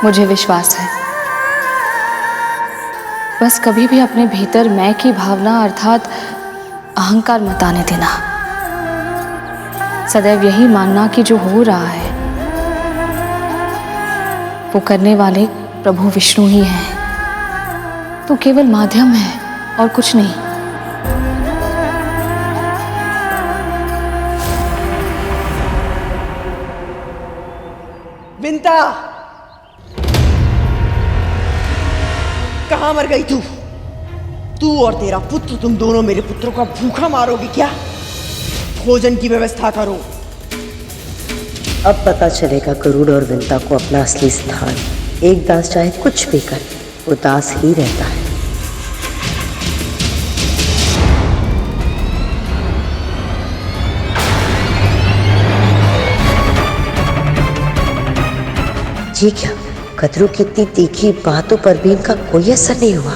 मुझे विश्वास है। बस कभी भी अपने भीतर मैं की भावना अर्थात अहंकार मत आने देना। सदैव यही मानना कि जो हो रहा है वो करने वाले प्रभु विष्णु ही हैं। तो केवल माध्यम है और कुछ नहीं। विंता, कहां मर गई तू? तू और तेरा पुत्र, तुम दोनों मेरे पुत्रों का भूखा मारोगे क्या? भोजन की व्यवस्था करो। अब पता चलेगा गरुड़ और विंता को अपना असली स्थान। एक दास चाहे कुछ भी करे, वो दास ही रहता है। जी क्या कतरू की इतनी तीखी बातों पर भी इनका कोई असर नहीं हुआ?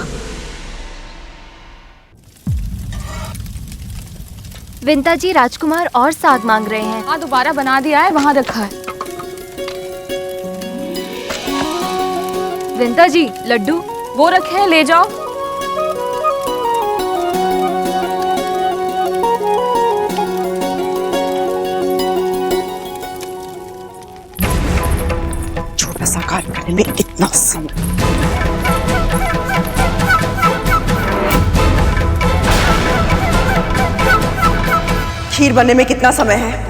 विंता जी, राजकुमार और साग मांग रहे हैं। हाँ, दोबारा बना दिया है, वहां रखा है। विंता जी, लड्डू वो रखे हैं, ले जाओ। छोटा सा कार्य करने में इतना समय। खीर बनने में कितना समय है?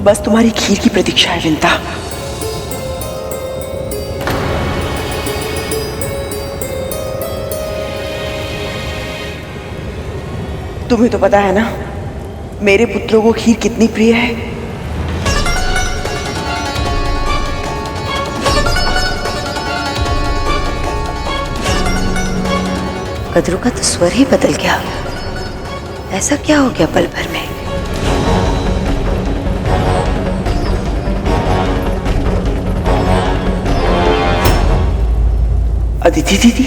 बस तुम्हारी खीर की प्रतीक्षा है विंता। तुम्हें तो पता है ना मेरे पुत्रों को खीर कितनी प्रिय है। कतरू का तो स्वर ही बदल गया। ऐसा क्या हो गया पल भर में? अदिति दीदी,